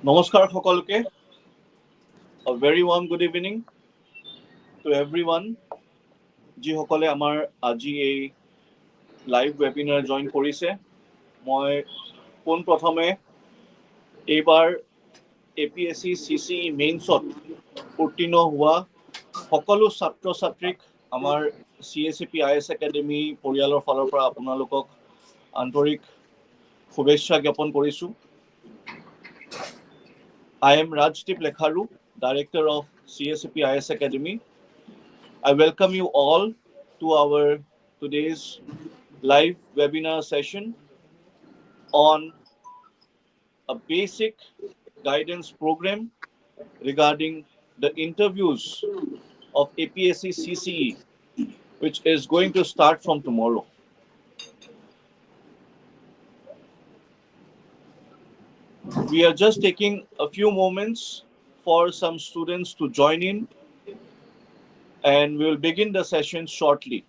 নমস্কাৰ সকলোকে a very warm good evening to everyone যিসকলে আমাৰ আজি এই লাইভ ৱেবিনাৰ জইন কৰিছে মই পোনপ্ৰথমে এইবাৰ APSC CCE মেইনছত উত্তীৰ্ণ হোৱা সকলো ছাত্ৰ ছাত্ৰীক আমাৰ CACP IS একাডেমি পৰিয়ালৰ ফালৰ পৰা আপোনালোকক আন্তৰিক শুভেচ্ছা জ্ঞাপন কৰিছো I am Rajdeep Lekharu, Director of CACP IS Academy. I welcome you all to our today's live webinar session on a basic guidance program regarding the interviews of APSC CCE, which is going to start from tomorrow. We are just taking a few moments for some students to join in, and we will begin the session shortly.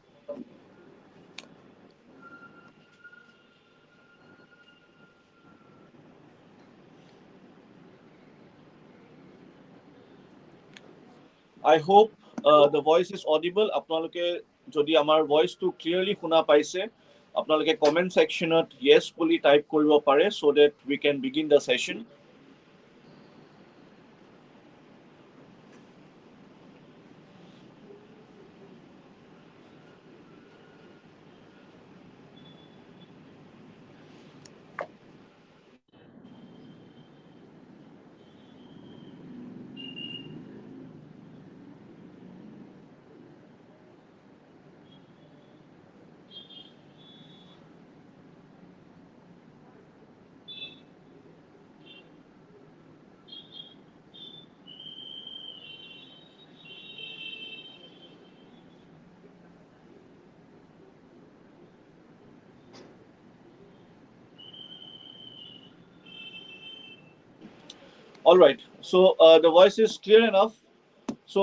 I hope the voice is audible. আপোনালোকে যদি আমাৰ ভয়েসটো clearly শুনা পাইছে আপোনালোকে comment সেকশনত yes বুলি type কৰিব পাৰে so that we can begin the session. All right, so the voice is clear enough. So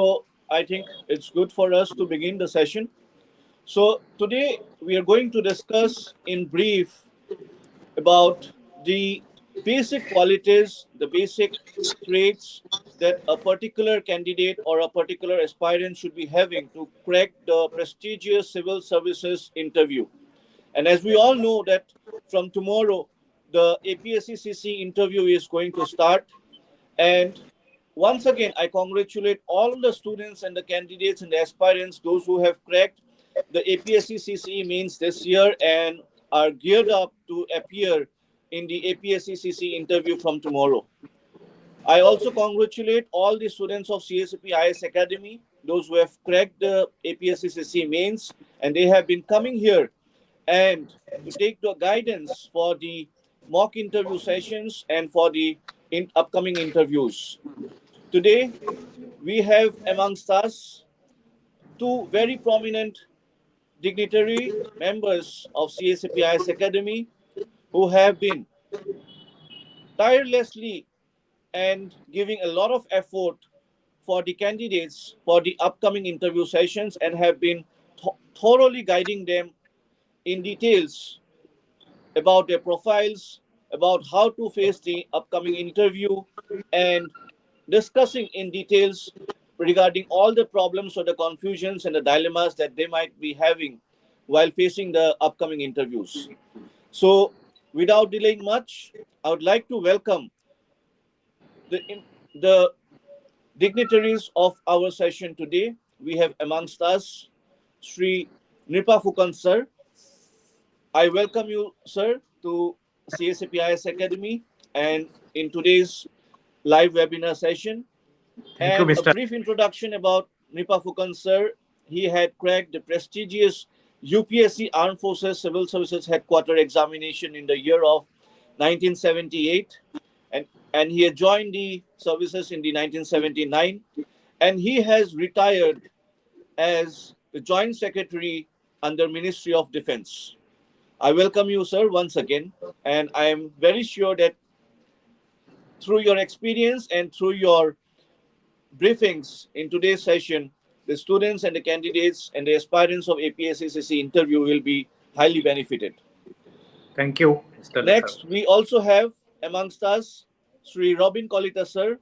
I think it's good for us to begin the session. So today we are going to discuss in brief about the basic qualities, the basic traits that a particular candidate or a particular aspirant should be having to crack the prestigious civil services interview. And as we all know that from tomorrow, the APSC CCE interview is going to start. And once again, I congratulate all the students and the candidates and the aspirants, those who have cracked the APSC CCE mains this year and are geared up to appear in the APSC CCE interview from tomorrow. I also congratulate all the students of CACP IS Academy, those who have cracked the APSC CCE mains, and they have been coming here and to take the guidance for the mock interview sessions and for the upcoming interviews. Today, we have amongst us two very prominent dignitary members of CACP IS Academy who have been tirelessly and giving a lot of effort for the candidates for the upcoming interview sessions and have been thoroughly guiding them in details about their profiles, about how to face the upcoming interview, and discussing in details regarding all the problems or the confusions and the dilemmas that they might be having while facing the upcoming interviews. So, without delaying much, I would like to welcome the dignitaries of our session today. We have amongst us Sri Nripa Phukan sir. I welcome you, sir, to CACP IS Academy and in today's live webinar session. Thank you, Mr. A brief introduction about Nripa Phukan sir. He had cracked the prestigious UPSC Armed Forces Civil Services Headquarter examination in the year of 1978. And he had joined the services in the 1979. And he has retired as the Joint Secretary under Ministry of Defense. I welcome you, sir, once again. And I am very sure that through your experience and through your briefings in today's session, the students and the candidates and the aspirants of APSC CCE interview will be highly benefited. Thank you, Mr. Next, we also have amongst us Sri Robin Kolita sir,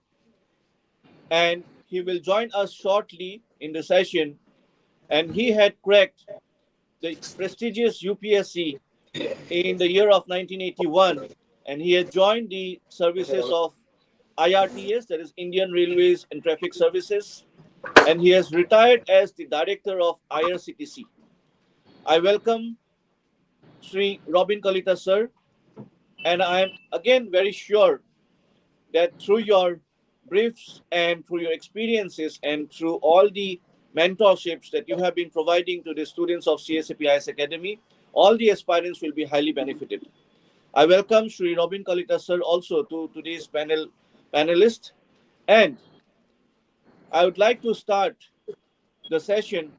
and he will join us shortly in the session. And he had cracked the prestigious UPSC in the year of 1981, and he had joined the services of IRTS, that is Indian Railways and Traffic Services, and he has retired as the director of IRCTC. I welcome Sri Robin Kalita sir, and I am again very sure that through your briefs and through your experiences and through all the mentorships that you have been providing to the students of CSAPIS Academy, all the aspirants will be highly benefited. I welcome Sri Robin Kalita sir also to today's panelist, and I would like to start the session,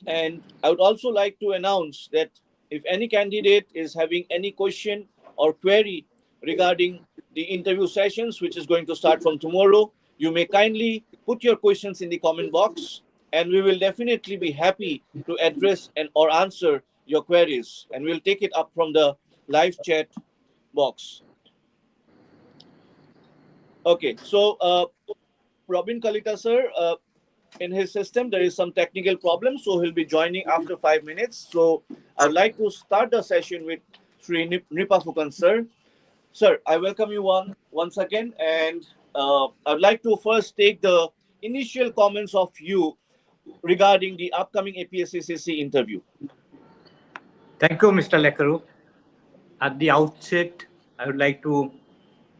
and I would also like to announce that if any candidate is having any question or query regarding the interview sessions, which is going to start from tomorrow, you may kindly put your questions in the comment box, and we will definitely be happy to address and or answer your queries, and we'll take it up from the live chat box. Okay, so Robin Kalita sir, in his system there is some technical problem, so he'll be joining after 5 minutes. So I'd like to start the session with Sri Nipafukan sir. Sir, I welcome you once again, and I'd like to first take the initial comments of you regarding the upcoming APSC Cce interview. Thank you, Mr. Lekaru. At the outset, I would like to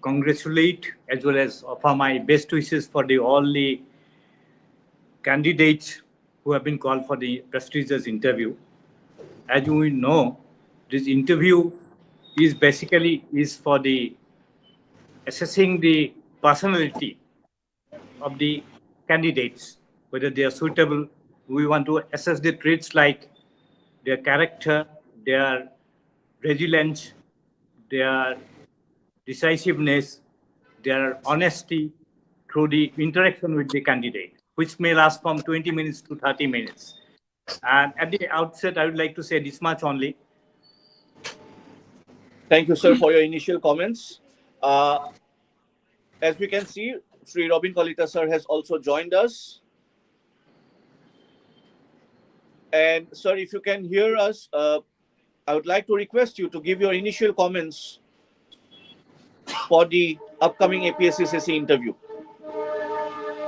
congratulate as well as offer my best wishes for all the candidates who have been called for the prestigious interview. As you know, this interview is basically for the assessing the personality of the candidates, whether they are suitable. We want to assess the traits like their character, their resilience, their decisiveness, their honesty through the interaction with the candidate, which may last from 20 minutes to 30 minutes. And at the outset, I would like to say this much only. Thank you, sir, for your initial comments. As we can see, Sri Robin Kalita sir has also joined us. And sir, if you can hear us, I would like to request you to give your initial comments for the upcoming APSC Cce interview.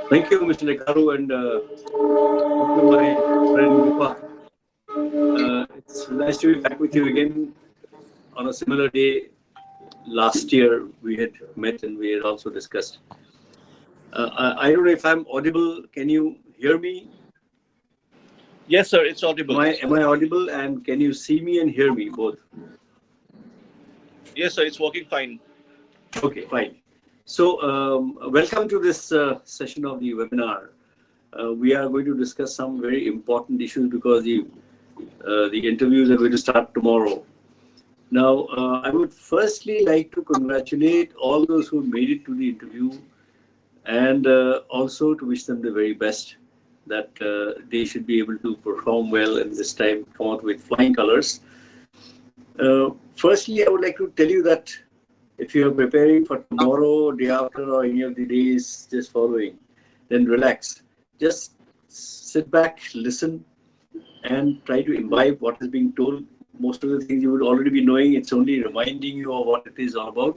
Thank you, Mr. Lekaru, and my friend Nipa. It's nice to be back with you again on a similar day. Last year we had met and we had also discussed. I don't know if I'm audible. Can you hear me? Yes, sir, it's audible. Am I audible, and can you see me and hear me both? Yes, sir, it's working fine. Okay, fine. So welcome to this session of the webinar. We are going to discuss some very important issues because the interviews are going to start tomorrow. Now, I would firstly like to congratulate all those who made it to the interview, and also to wish them the very best, that they should be able to perform well and this time come out with flying colors. Firstly, I would like to tell you that if you are preparing for tomorrow, day after, or any of the days just following, then relax. Just sit back, listen, and try to imbibe what is being told. Most of the things you would already be knowing. It's only reminding you of what it is all about.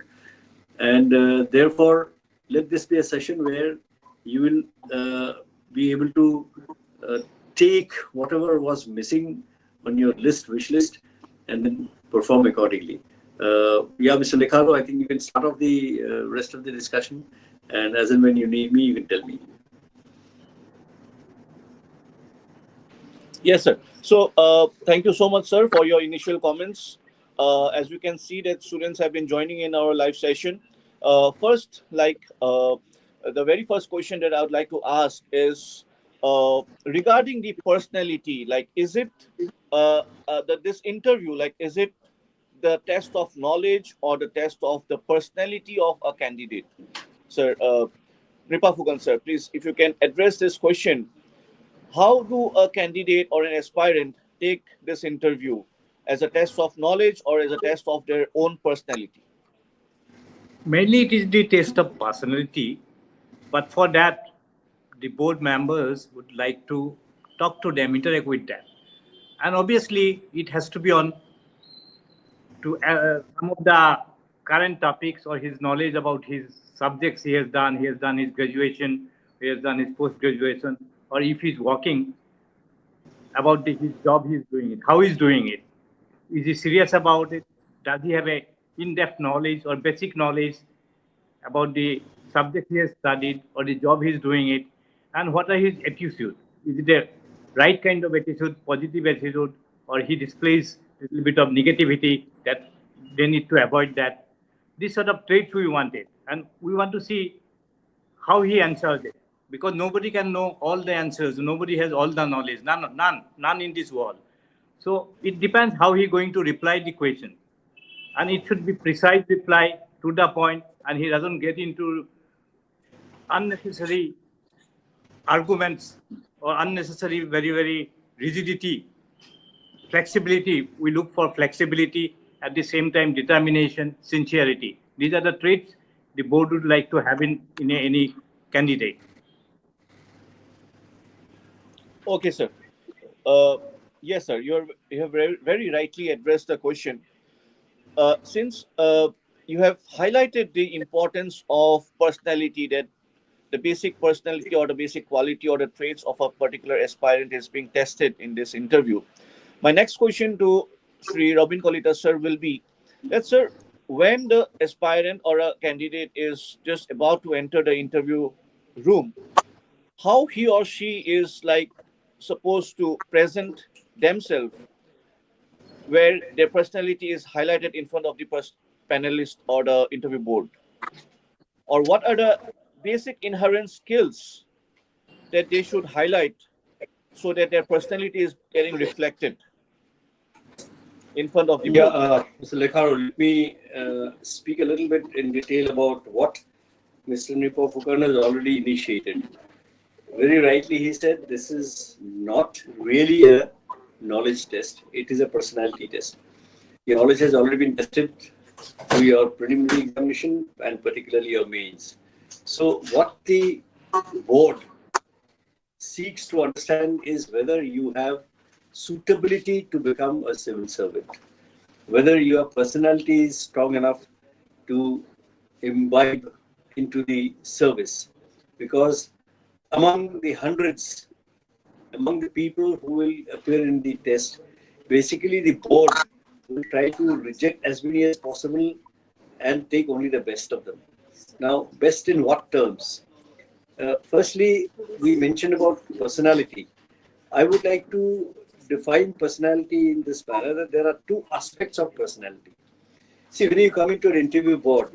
And therefore, let this be a session where you will be able to take whatever was missing on your wish list, and then perform accordingly. Yeah, Mr. Lekaru, I think you can start off the rest of the discussion, and as and when you need me, you can tell me. Yes, sir. So thank you so much, sir, for your initial comments. As we can see that students have been joining in our live session. First, the very first question that I would like to ask is regarding the personality. Like, is it this interview, like, is it the test of knowledge or the test of the personality of a candidate? Sir, Nipafukan, sir, please, if you can address this question. How do a candidate or an aspirant take this interview? As a test of knowledge or as a test of their own personality? Mainly it is the test of personality, but for that, the board members would like to talk to them, interact with them. And obviously, it has to be on to some of the current topics or his knowledge about his subjects he has done. He has done his graduation, he has done his post-graduation, or if he's working, about his job he's doing it, how he's doing it. Is he serious about it? Does he have a in-depth knowledge or basic knowledge about the subject he has studied or the job he's doing it? And what are his attitude? Is it a right kind of attitude, positive attitude, or he displays a little bit of negativity that they need to avoid that? This sort of traits we wanted. And we want to see how he answers it, because nobody can know all the answers, nobody has all the knowledge, none in this world. So it depends how he going to reply the question, and it should be precise reply to the point, and he doesn't get into unnecessary arguments or unnecessary very rigidity. Flexibility, we look for flexibility, at the same time determination, sincerity. These are the traits the board would like to have in any candidate. Okay, sir. Yes, sir. You have very rightly addressed the question. Since you have highlighted the importance of personality, that the basic personality or the basic quality or the traits of a particular aspirant is being tested in this interview. My next question to Sri Robin Kolita sir will be that, sir, when the aspirant or a candidate is just about to enter the interview room, how he or she is like supposed to present themselves, where their personality is highlighted in front of the panelist or the interview board? Or what are the basic inherent skills that they should highlight so that their personality is getting reflected in front of the board? Mr. Lekharo, let me speak a little bit in detail about what Mr. Nipo Fukan has already initiated. Very rightly, he said this is not really a knowledge test, it is a personality test. Your knowledge has already been tested through your preliminary examination and particularly your mains. So, what the board seeks to understand is whether you have suitability to become a civil servant, whether your personality is strong enough to imbibe into the service. Because among the hundreds, among the people who will appear in the test, basically the board will try to reject as many as possible and take only the best of them. Now, best in what terms? Firstly, we mentioned about personality. I would like to define personality in this manner, that there are two aspects of personality. See, when you come into an interview board,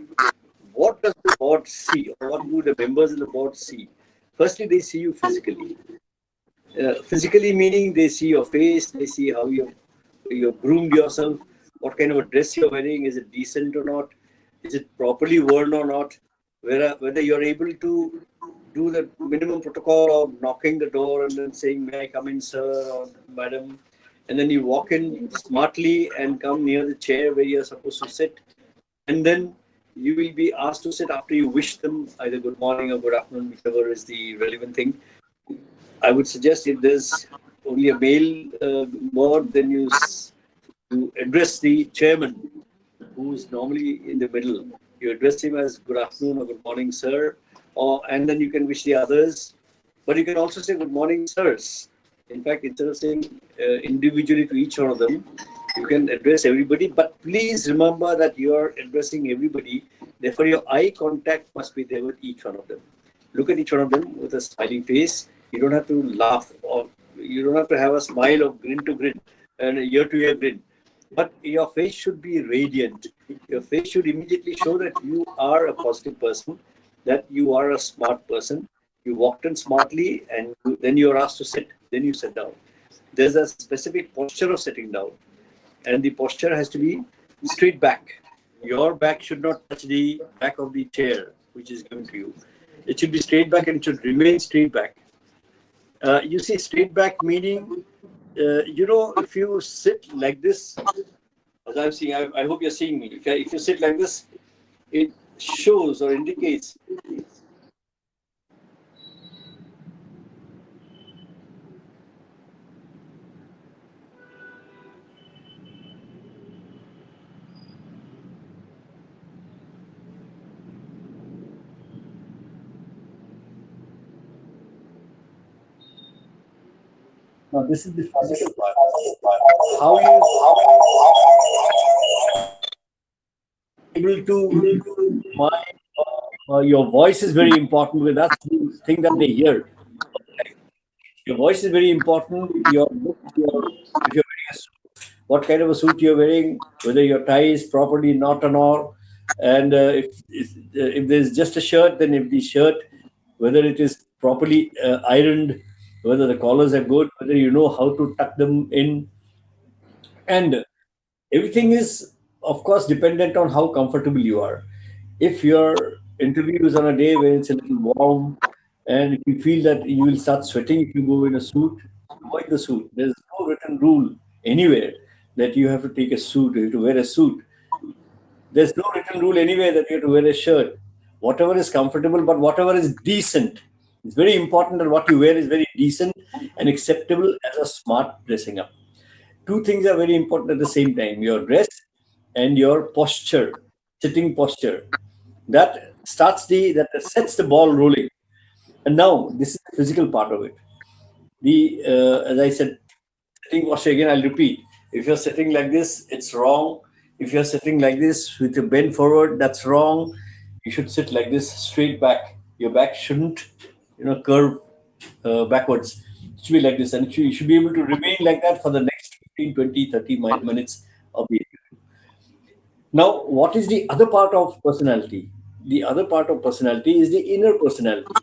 what does the board see, or what do the members of the board see? Firstly, they see you physically. Physically meaning they see your face, they see how you've groomed yourself, what kind of a dress you're wearing, is it decent or not, is it properly worn or not, whether you're able to do the minimum protocol of knocking the door and then saying, may I come in, sir or madam, and then you walk in smartly and come near the chair where you're supposed to sit, and then you will be asked to sit after you wish them either good morning or good afternoon, whichever is the relevant thing. I would suggest if there's only a male board, then you address the chairman, who's normally in the middle. You address him as good afternoon or good morning, sir, and then you can wish the others. But you can also say good morning, sirs. In fact, instead of saying individually to each one of them, you can address everybody. But please remember that you are addressing everybody. Therefore, your eye contact must be there with each one of them. Look at each one of them with a smiling face. You don't have to laugh, or you don't have to have a smile of grin to grin and a ear to ear grin. But your face should be radiant. Your face should immediately show that you are a positive person, that you are a smart person. You walked in smartly, and then you are asked to sit. Then you sit down. There's a specific posture of sitting down, and the posture has to be straight back. Your back should not touch the back of the chair which is given to you. It should be straight back, and it should remain straight back. You see, straight back meaning, if you sit like this, as I'm seeing, I hope you're seeing me. If you sit like this, it shows or indicates now this is the physical part. How you able to your voice is very important because that's the thing that they hear. Your voice is very important. Your look, if you're wearing a suit, what kind of a suit you're wearing, whether your tie is properly knot or not, and if there's just a shirt, then if the shirt, whether it is properly ironed, whether the collars are good, whether you know how to tuck them in, and everything is, of course, dependent on how comfortable you are. If your interview is on a day where it's a little warm and if you feel that you will start sweating if you go in a suit, avoid the suit. There's no written rule anywhere that you have to take a suit, you have to wear a suit. There's no written rule anywhere that you have to wear a shirt. Whatever is comfortable, but whatever is decent. It's very important that what you wear is very decent and acceptable as a smart dressing up. Two things are very important at the same time: your dress and your posture, sitting posture. That sets the ball rolling. And now this is the physical part of it. The as I said, sitting posture again. I'll repeat. If you're sitting like this, it's wrong. If you're sitting like this with your bend forward, that's wrong. You should sit like this, straight back. Your back shouldn't, curve backwards. It should be like this, and you should be able to remain like that for the next 15, 20, 30 minutes of the interview. Now, what is the other part of personality? The other part of personality is the inner personality.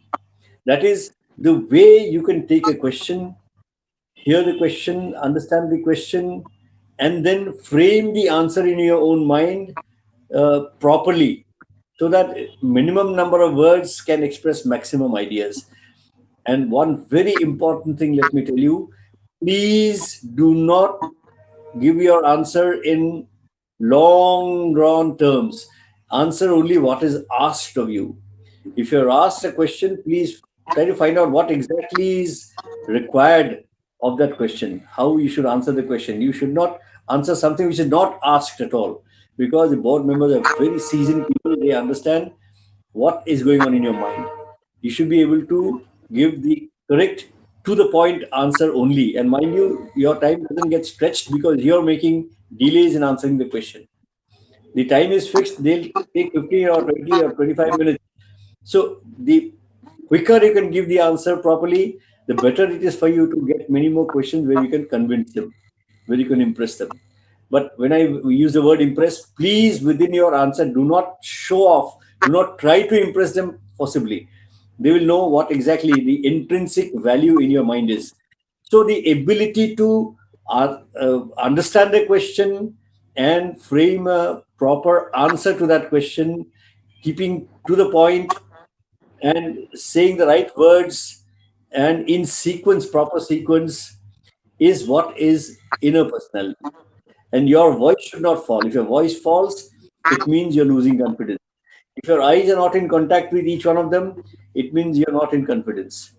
That is the way you can take a question, hear the question, understand the question, and then frame the answer in your own mind properly so that minimum number of words can express maximum ideas. And one very important thing, let me tell you, please do not give your answer in long drawn terms. Answer only what is asked of you. If you're asked a question, please try to find out what exactly is required of that question, how you should answer the question. You should not answer something which is not asked at all, because the board members are very seasoned people. They understand what is going on in your mind. You should be able to give the correct, to the point answer only. And mind you, your time doesn't get stretched because you're making delays in answering the question. The time is fixed. They'll take 15 or 20 or 25 minutes. So the quicker you can give the answer properly, the better it is for you to get many more questions where you can convince them, where you can impress them. But when I use the word impress, please, within your answer, do not show off. Do not try to impress them forcibly. They will know what exactly the intrinsic value in your mind is. So the ability to understand the question and frame a proper answer to that question, keeping to the point and saying the right words and in sequence, proper sequence, is what is inner personality. And your voice should not fall. If your voice falls, it means you're losing confidence. If your eyes are not in contact with each one of them, it means you're not in confidence.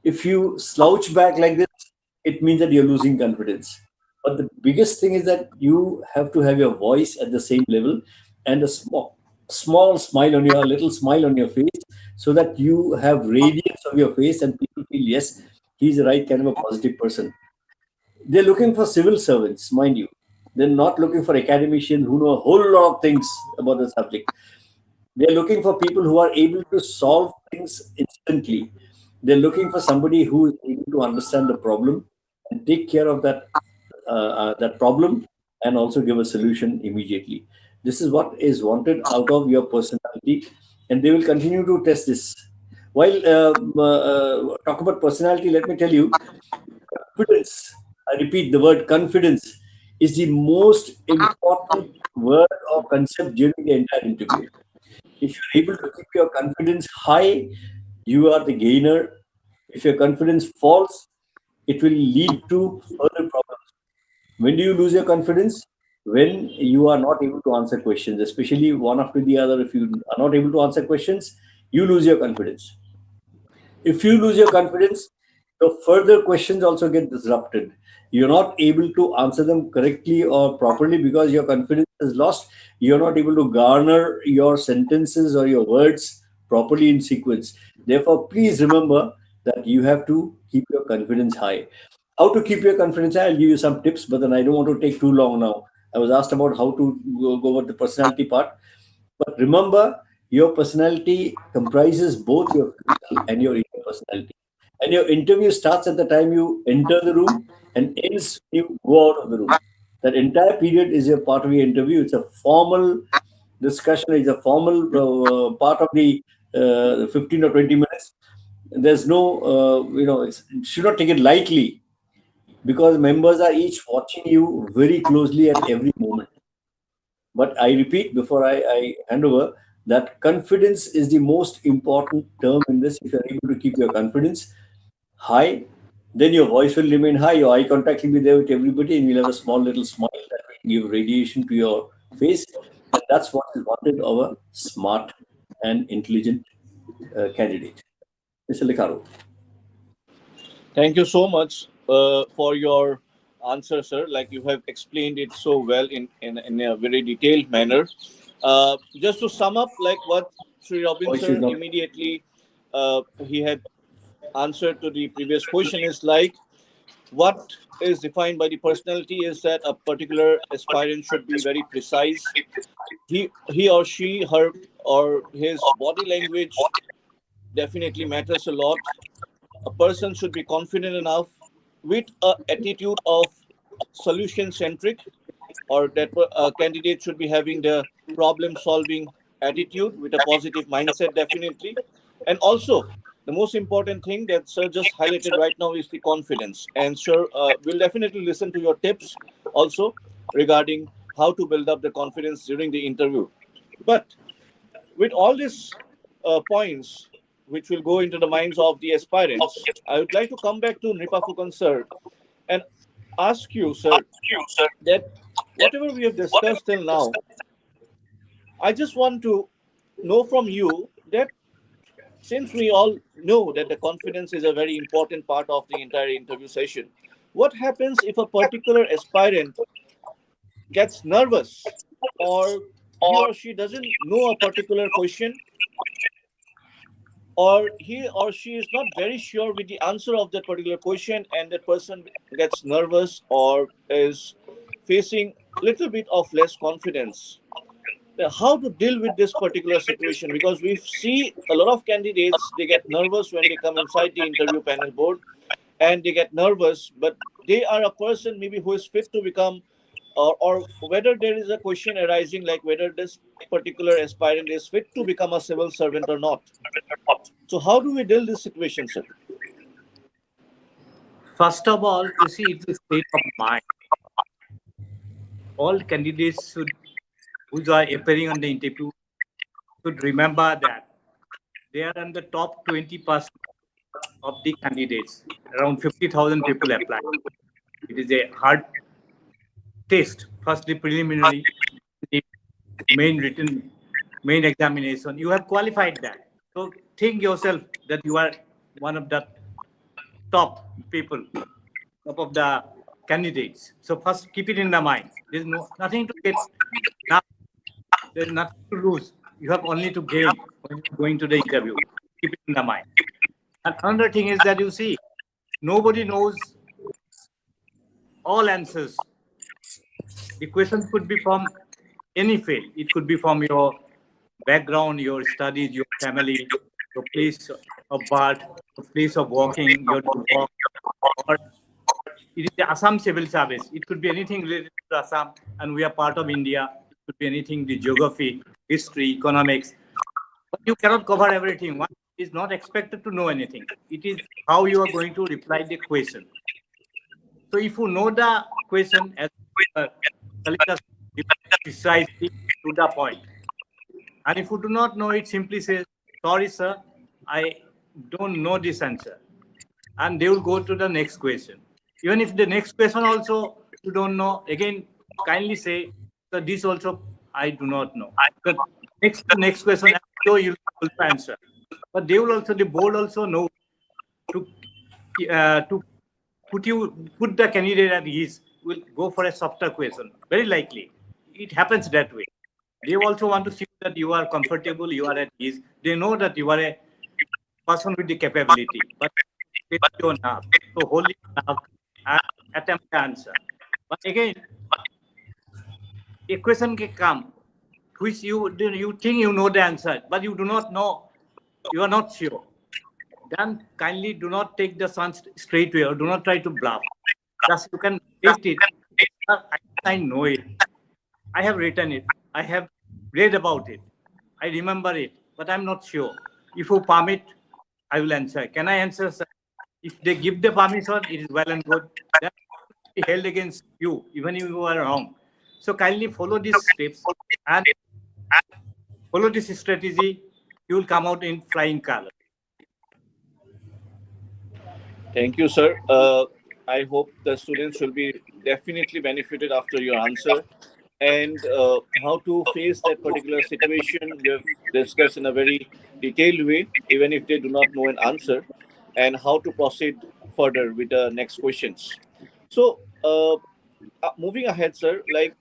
If you slouch back like this, it means that you're losing confidence. But the biggest thing is that you have to have your voice at the same level and a small smile on your little smile on your face, so that you have radiance of your face and people feel, yes, he's the right kind of a positive person. They're looking for civil servants, mind you. They're not looking for academicians who know a whole lot of things about the subject. They're looking for people who are able to solve things instantly. They're looking for somebody who is able to understand the problem and take care of that problem, and also give a solution immediately. This is what is wanted out of your personality, and they will continue to test this. While talk about personality, let me tell you, confidence. I repeat, the word confidence is the most important word or concept during the entire interview. If you're able to keep your confidence high, you are the gainer. If your confidence falls, it will lead to further problems. When do you lose your confidence? when you are not able to answer questions, especially one after the other. If you are not able to answer questions, you lose your confidence. If you lose your confidence, the further questions also get disrupted. You're not able to answer them correctly or properly because your confidence is lost. You're not able to garner your sentences or your words properly in sequence. Therefore, please remember that you have to keep your confidence high. How to keep your confidence high? I'll give you some tips, but then I don't want to take too long now. I was asked about how to go over the personality part. But remember, your personality comprises both your physical and your inner personality. And your interview starts at the time you enter the room and ends when you go out of the room. That entire period is a part of your interview. It's a formal discussion, it's a formal part of the 15 or 20 minutes. There's no, you should not take it lightly because members are each watching you very closely at every moment. But I repeat before I hand over that confidence is the most important term in this. If you're able to keep your confidence high, then your voice will remain high, your eye contact will be there with everybody, and you'll have a small little smile that will give radiation to your face. And that's what is wanted of a smart and intelligent candidate. Mr. Licaro. Thank you so much for your answer, sir. Like you have explained it so well in a very detailed manner. Just to sum up, like what Sri Robin Voice is sir not. immediately he had answered to the previous question is like what is defined by the personality is that a particular aspirant should be very precise. He or she, her or his body language definitely matters a lot. A person should be confident enough with a attitude of solution centric, or that a candidate should be having the problem solving attitude with a positive mindset definitely. And also the most important thing that sir just highlighted right now is the confidence. And sir, we'll definitely listen to your tips also regarding how to build up the confidence during the interview. But with all these points, which will go into the minds of the aspirants, I would like to come back to Nripafukan sir and ask you, sir, that whatever we have discussed till now, I just want to know from you that since we all know that the confidence is a very important part of the entire interview session, what happens if a particular aspirant gets nervous, or he or she doesn't know a particular question, or he or she is not very sure with the answer of that particular question, and that person gets nervous or is facing little bit of less confidence? How to deal with this particular situation? Because we see a lot of candidates, they get nervous when they come inside the interview panel board, and they get nervous, but they are a person maybe who is fit to become, or whether there is a question arising like whether this particular aspirant is fit to become a civil servant or not. So how do we deal this situation, sir? First of all, you see, it's a state of mind. All candidates should, who are appearing on the interview, should remember that they are in the top 20% of the candidates. Around 50,000 people apply. It is a hard test. Firstly, preliminary, the main examination. You have qualified that. So think yourself that you are one of the top people, top of the candidates. So first, keep it in the mind. There's nothing to get now. There's nothing to lose. You have only to gain when you're going to the interview. Keep it in the mind. And another thing is that you see, nobody knows all answers. The questions could be from any field. It could be from your background, your studies, your family, your place of birth, your place of working, your work, or it is the Assam Civil Service. It could be anything related to Assam, and we are part of India. It could be anything, the geography, history, economics. But you cannot cover everything. One is not expected to know anything. It is how you are going to reply the question. So if you know the question, as precisely to the point. And if you do not know it, simply say, sorry, sir, I don't know this answer. And they will go to the next question. Even if the next question also you don't know, again, kindly say, so this also I do not know. The next question, I'm sure you'll also answer. But they will also, the board also know to put the candidate at ease, will go for a softer question. Very likely. It happens that way. They also want to see that you are comfortable, you are at ease. They know that you are a person with the capability, but with your nerve. So hold your nerve and attempt the answer. But again, a question can come which you think you know the answer, but you do not know, you are not sure. Then kindly do not take the chance straight away, or do not try to bluff. Just you can write it. I know it. I have written it. I have read about it. I remember it, but I'm not sure. If you permit, I will answer. Can I answer, sir? If they give the permission, it is well and good. That will be held against you, even if you are wrong. So kindly follow these steps and follow this strategy. You will come out in flying colors. Thank you, sir. I hope the students will be definitely benefited after your answer. And how to face that particular situation, we have discussed in a very detailed way, even if they do not know an answer, and how to proceed further with the next questions. So, moving ahead, sir, like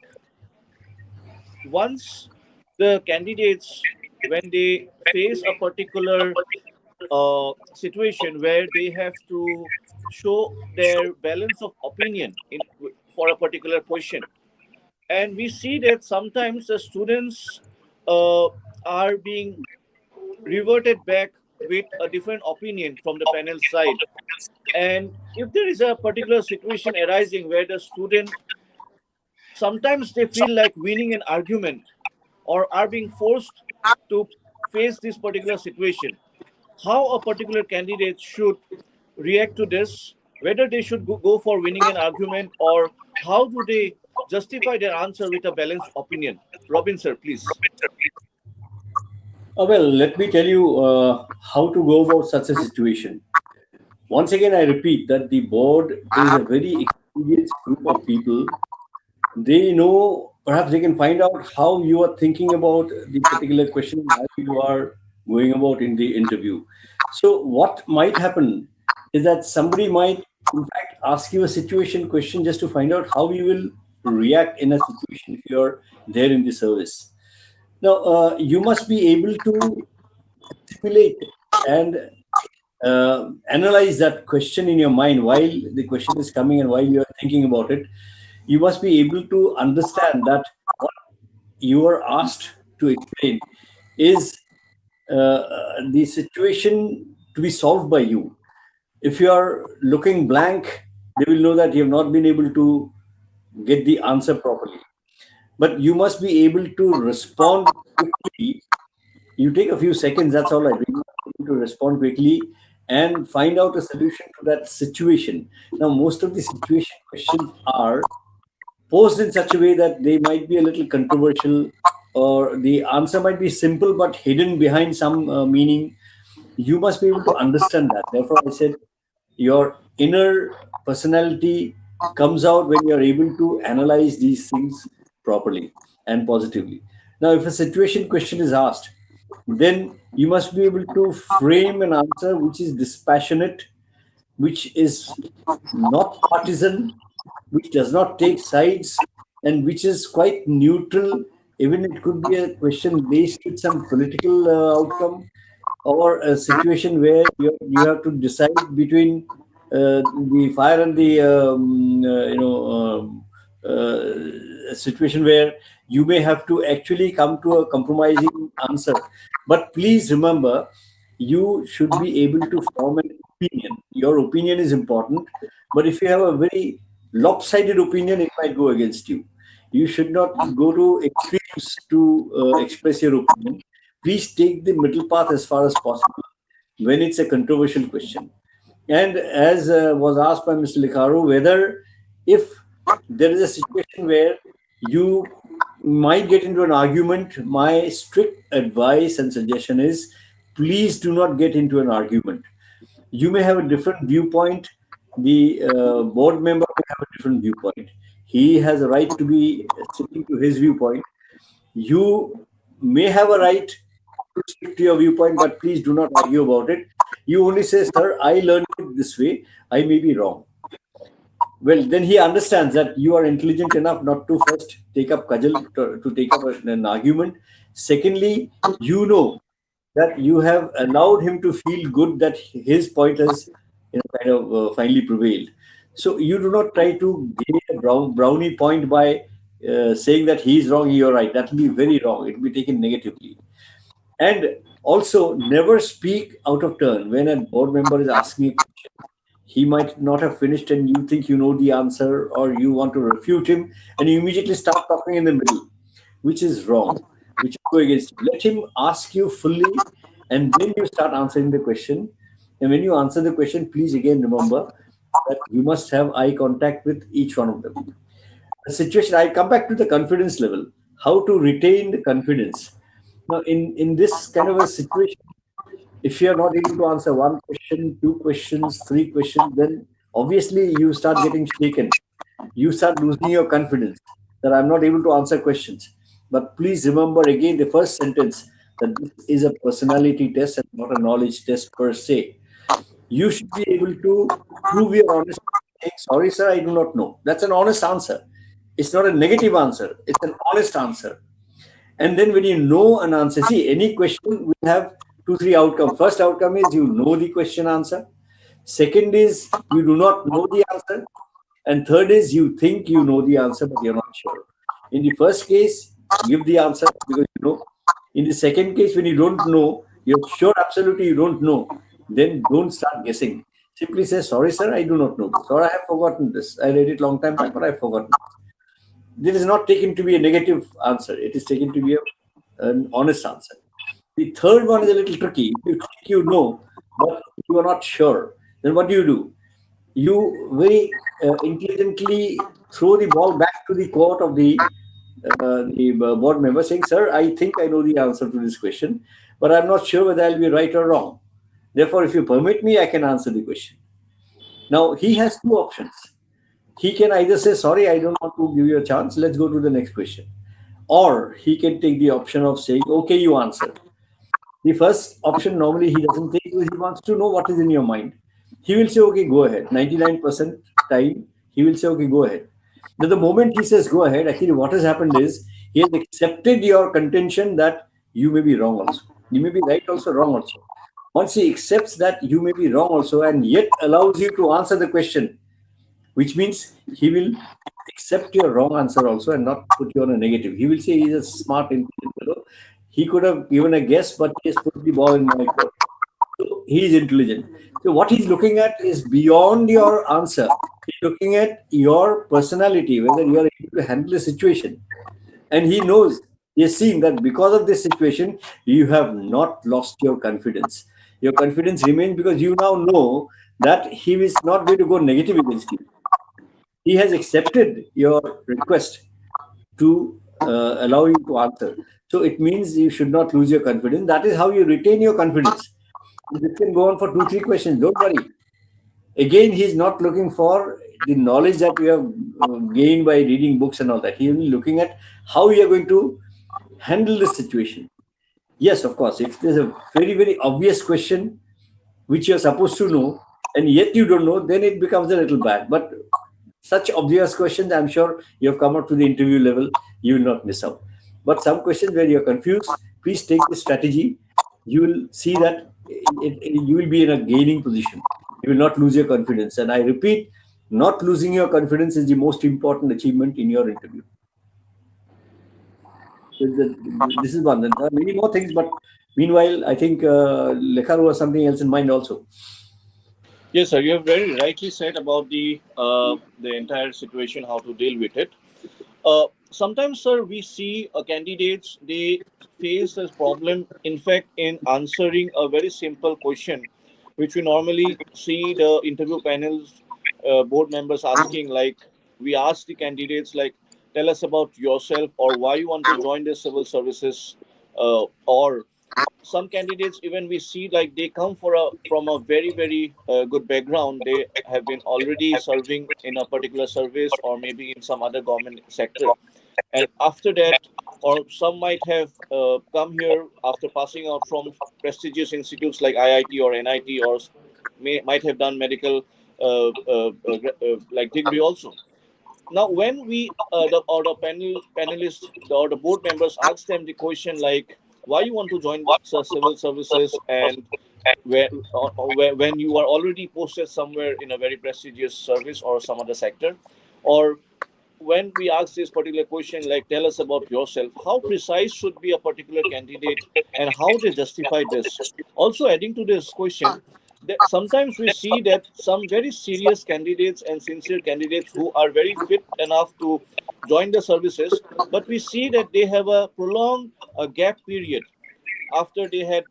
once the candidates, when they face a particular situation where they have to show their balance of opinion in for a particular question, and we see that sometimes the students are being reverted back with a different opinion from the panel side. And if there is a particular situation arising where the student sometimes they feel like winning an argument or are being forced to face this particular situation, how a particular candidate should react to this, whether they should go for winning an argument, or how do they justify their answer with a balanced opinion. Robin, sir, please. Well, let me tell you how to go about such a situation. Once again, I repeat that the board is a very experienced group of people. They know, perhaps they can find out how you are thinking about the particular question, how you are going about in the interview. So, what might happen is that somebody might, in fact, ask you a situation question just to find out how you will react in a situation if you're there in the service. Now, you must be able to simulate and analyze that question in your mind while the question is coming and while you are thinking about it. You must be able to understand that what you are asked to explain is the situation to be solved by you. If you are looking blank, they will know that you have not been able to get the answer properly. But you must be able to respond quickly. You take a few seconds, that's all I do, to respond quickly and find out a solution to that situation. Now, most of the situation questions are posed in such a way that they might be a little controversial, or the answer might be simple but hidden behind some meaning. You must be able to understand that. Therefore, I said your inner personality comes out when you're able to analyze these things properly and positively. Now, if a situation question is asked, then you must be able to frame an answer which is dispassionate, which is not partisan, which does not take sides, and which is quite neutral. Even it could be a question based with some political outcome, or a situation where you have to decide between the fire and the a situation where you may have to actually come to a compromising answer. But please remember, you should be able to form an opinion. Your opinion is important, but if you have a very lopsided opinion, it might go against you. You should not go to extremes to express your opinion. Please take the middle path as far as possible when it's a controversial question. And as was asked by Mr. Likharu, whether if there is a situation where you might get into an argument, my strict advice and suggestion is please do not get into an argument. You may have a different viewpoint, the board member may have a different viewpoint. He has a right to be sticking to his viewpoint. You may have a right to stick to your viewpoint, but please do not argue about it. You only say, sir, I learned it this way. I may be wrong. Well, then he understands that you are intelligent enough not to first take up cudgel to take up an argument. Secondly, you know that you have allowed him to feel good that his point has kind of finally prevailed. So you do not try to gain a brownie point by saying that he is wrong, you are right. That will be very wrong. It will be taken negatively. And also, never speak out of turn when a board member is asking a question. He might not have finished, and you think you know the answer, or you want to refute him, and you immediately start talking in the middle, which is wrong, which is go against you. Let him ask you fully, and then you start answering the question. And when you answer the question, please again remember that you must have eye contact with each one of them. The situation, I come back to the confidence level, how to retain the confidence. Now, in this kind of a situation, if you are not able to answer one question, two questions, three questions, then obviously you start getting shaken. You start losing your confidence that I'm not able to answer questions. But please remember again the first sentence, that this is a personality test and not a knowledge test per se. You should be able to prove your honesty. Saying, sorry, sir, I do not know. That's an honest answer. It's not a negative answer. It's an honest answer. And then when you know an answer, see, any question will have two, three outcomes. First outcome is you know the question answer. Second is you do not know the answer. And third is you think you know the answer, but you're not sure. In the first case, give the answer because you know. In the second case, when you don't know, you're sure absolutely you don't know, then don't start guessing. Simply say, sorry, sir, I do not know this, or I have forgotten this. I read it long time back, but I've forgotten. This is not taken to be a negative answer. It is taken to be an honest answer. The third one is a little tricky. If you think you know, but you are not sure, then what do? You very intelligently throw the ball back to the court of the board member, saying, "Sir, I think I know the answer to this question, but I'm not sure whether I'll be right or wrong. Therefore, if you permit me, I can answer the question." Now he has two options. He can either say, "Sorry, I don't want to give you a chance. Let's go to the next question," or he can take the option of saying, "Okay, you answer." The first option normally he doesn't take because he wants to know what is in your mind. He will say, okay, go ahead. 99% time, he will say, okay, go ahead. Now, the moment he says, go ahead, actually what has happened is he has accepted your contention that you may be wrong also. You may be right also, wrong also. Once he accepts that you may be wrong also and yet allows you to answer the question, which means he will accept your wrong answer also and not put you on a negative. He will say he's a smart, intelligent fellow. He could have given a guess, but he has put the ball in my court. So he is intelligent. So what he's looking at is beyond your answer. He's looking at your personality, whether you are able to handle the situation. And he knows, he has seen that because of this situation, you have not lost your confidence. Your confidence remains because you now know that he is not going to go negative against you. He has accepted your request to allow you to answer. So it means you should not lose your confidence. That is how you retain your confidence. This can go on for two, three questions. Don't worry. Again, he's not looking for the knowledge that you have gained by reading books and all that. He is looking at how you are going to handle the situation. Yes, of course. If there's a very, very obvious question which you're supposed to know and yet you don't know, then it becomes a little bad. But such obvious questions, I'm sure you have come up to the interview level, you will not miss out. But some questions where you're confused, please take this strategy. You will see that you will be in a gaining position. You will not lose your confidence. And I repeat, not losing your confidence is the most important achievement in your interview. This is one. There are many more things, but meanwhile, I think Lekharu has something else in mind also. Yes, sir. You have very rightly said about the entire situation, how to deal with it. Sometimes, sir, we see candidates, they face this problem, in fact, in answering a very simple question, which we normally see the interview panels, board members asking, like, we ask the candidates, like, tell us about yourself or why you want to join the civil services, or some candidates, even we see like they come from a very good background. They have been already serving in a particular service or maybe in some other government sector, and after that, or some might have come here after passing out from prestigious institutes like IIT or NIT, or might have done medical like degree also. Now when we the panelists or the board members ask them the question like, why you want to join civil services, and when you are already posted somewhere in a very prestigious service or some other sector, or when we ask this particular question like, tell us about yourself, how precise should be a particular candidate and how they justify this. Also adding to this question, that sometimes we see that some very serious candidates and sincere candidates who are very fit enough to join the services, but we see that they have a prolonged gap period after they had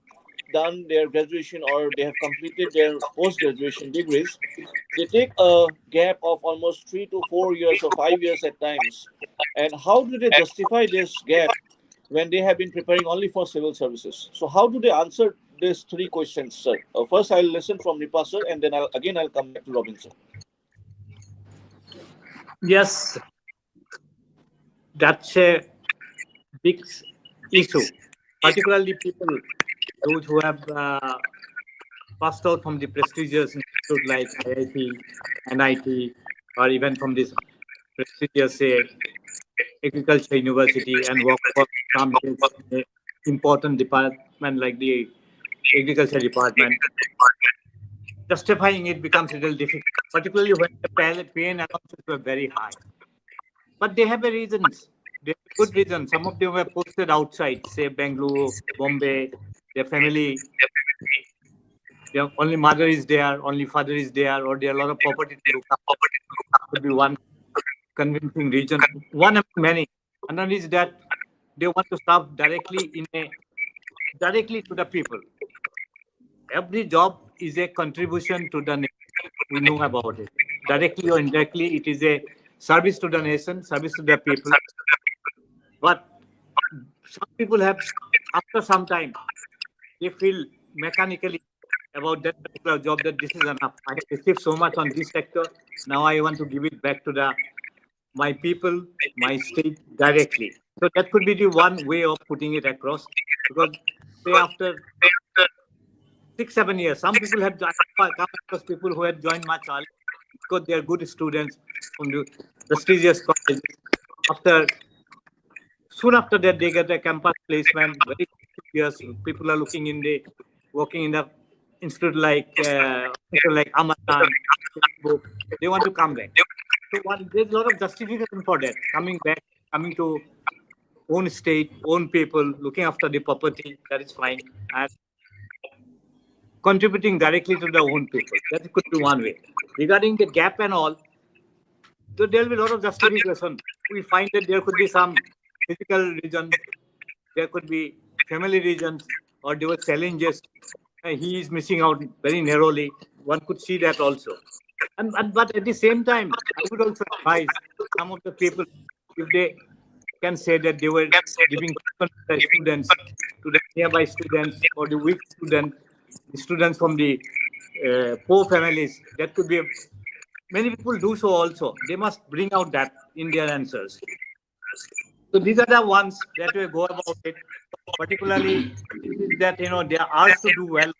done their graduation or they have completed their post-graduation degrees. They take a gap of almost 3 to 4 years or 5 years at times. And how do they justify this gap when they have been preparing only for civil services? So how do they answer these three questions, sir? First, I'll listen from Nipa, sir, and then I'll come back to Robin, sir. Yes, that's a big issue, particularly people, those who have passed out from the prestigious institute like IIT, NIT, or even from this prestigious agriculture university and work for some important department like the agriculture department. Justifying it becomes a little difficult, particularly when the pay and allowances were very high. But they have a reasons. They have a good reason. Some of them were posted outside, say Bangalore, Bombay. Their family, their only mother is there, only father is there, or there are a lot of property to look up. Could be one convincing reason. One among many. Another is that they want to serve directly to the people. Every job is a contribution to the nation. We know about it. Directly or indirectly, it is a service to the nation, service to the people. But some people have, after some time, they feel mechanically about that particular job that this is enough. I have received so much on this sector. Now I want to give it back to my people, my state directly. So that could be the one way of putting it across. Because say after 6-7 years, some people have come across people who have joined much earlier because they are good students from the prestigious colleges. Soon after that, they get a campus placement. Very years, people are working in the institute like Amazon, Facebook. They want to come back. So there's a lot of justification for that. Coming back, coming to own state, own people, looking after the property. That is fine. And contributing directly to the own people. That could be one way. Regarding the gap and all, so there will be a lot of justification. We find that there could be some physical reason, there could be family reasons, or there were challenges. He is missing out very narrowly. One could see that also. But at the same time, I would also advise some of the people, if they can say that they were giving to the students, to the nearby students or the weak students, the students from the poor families, that could be many people do so also. They must bring out that in their answers. So these are the ones that will go about it. Particularly that they are asked to do well,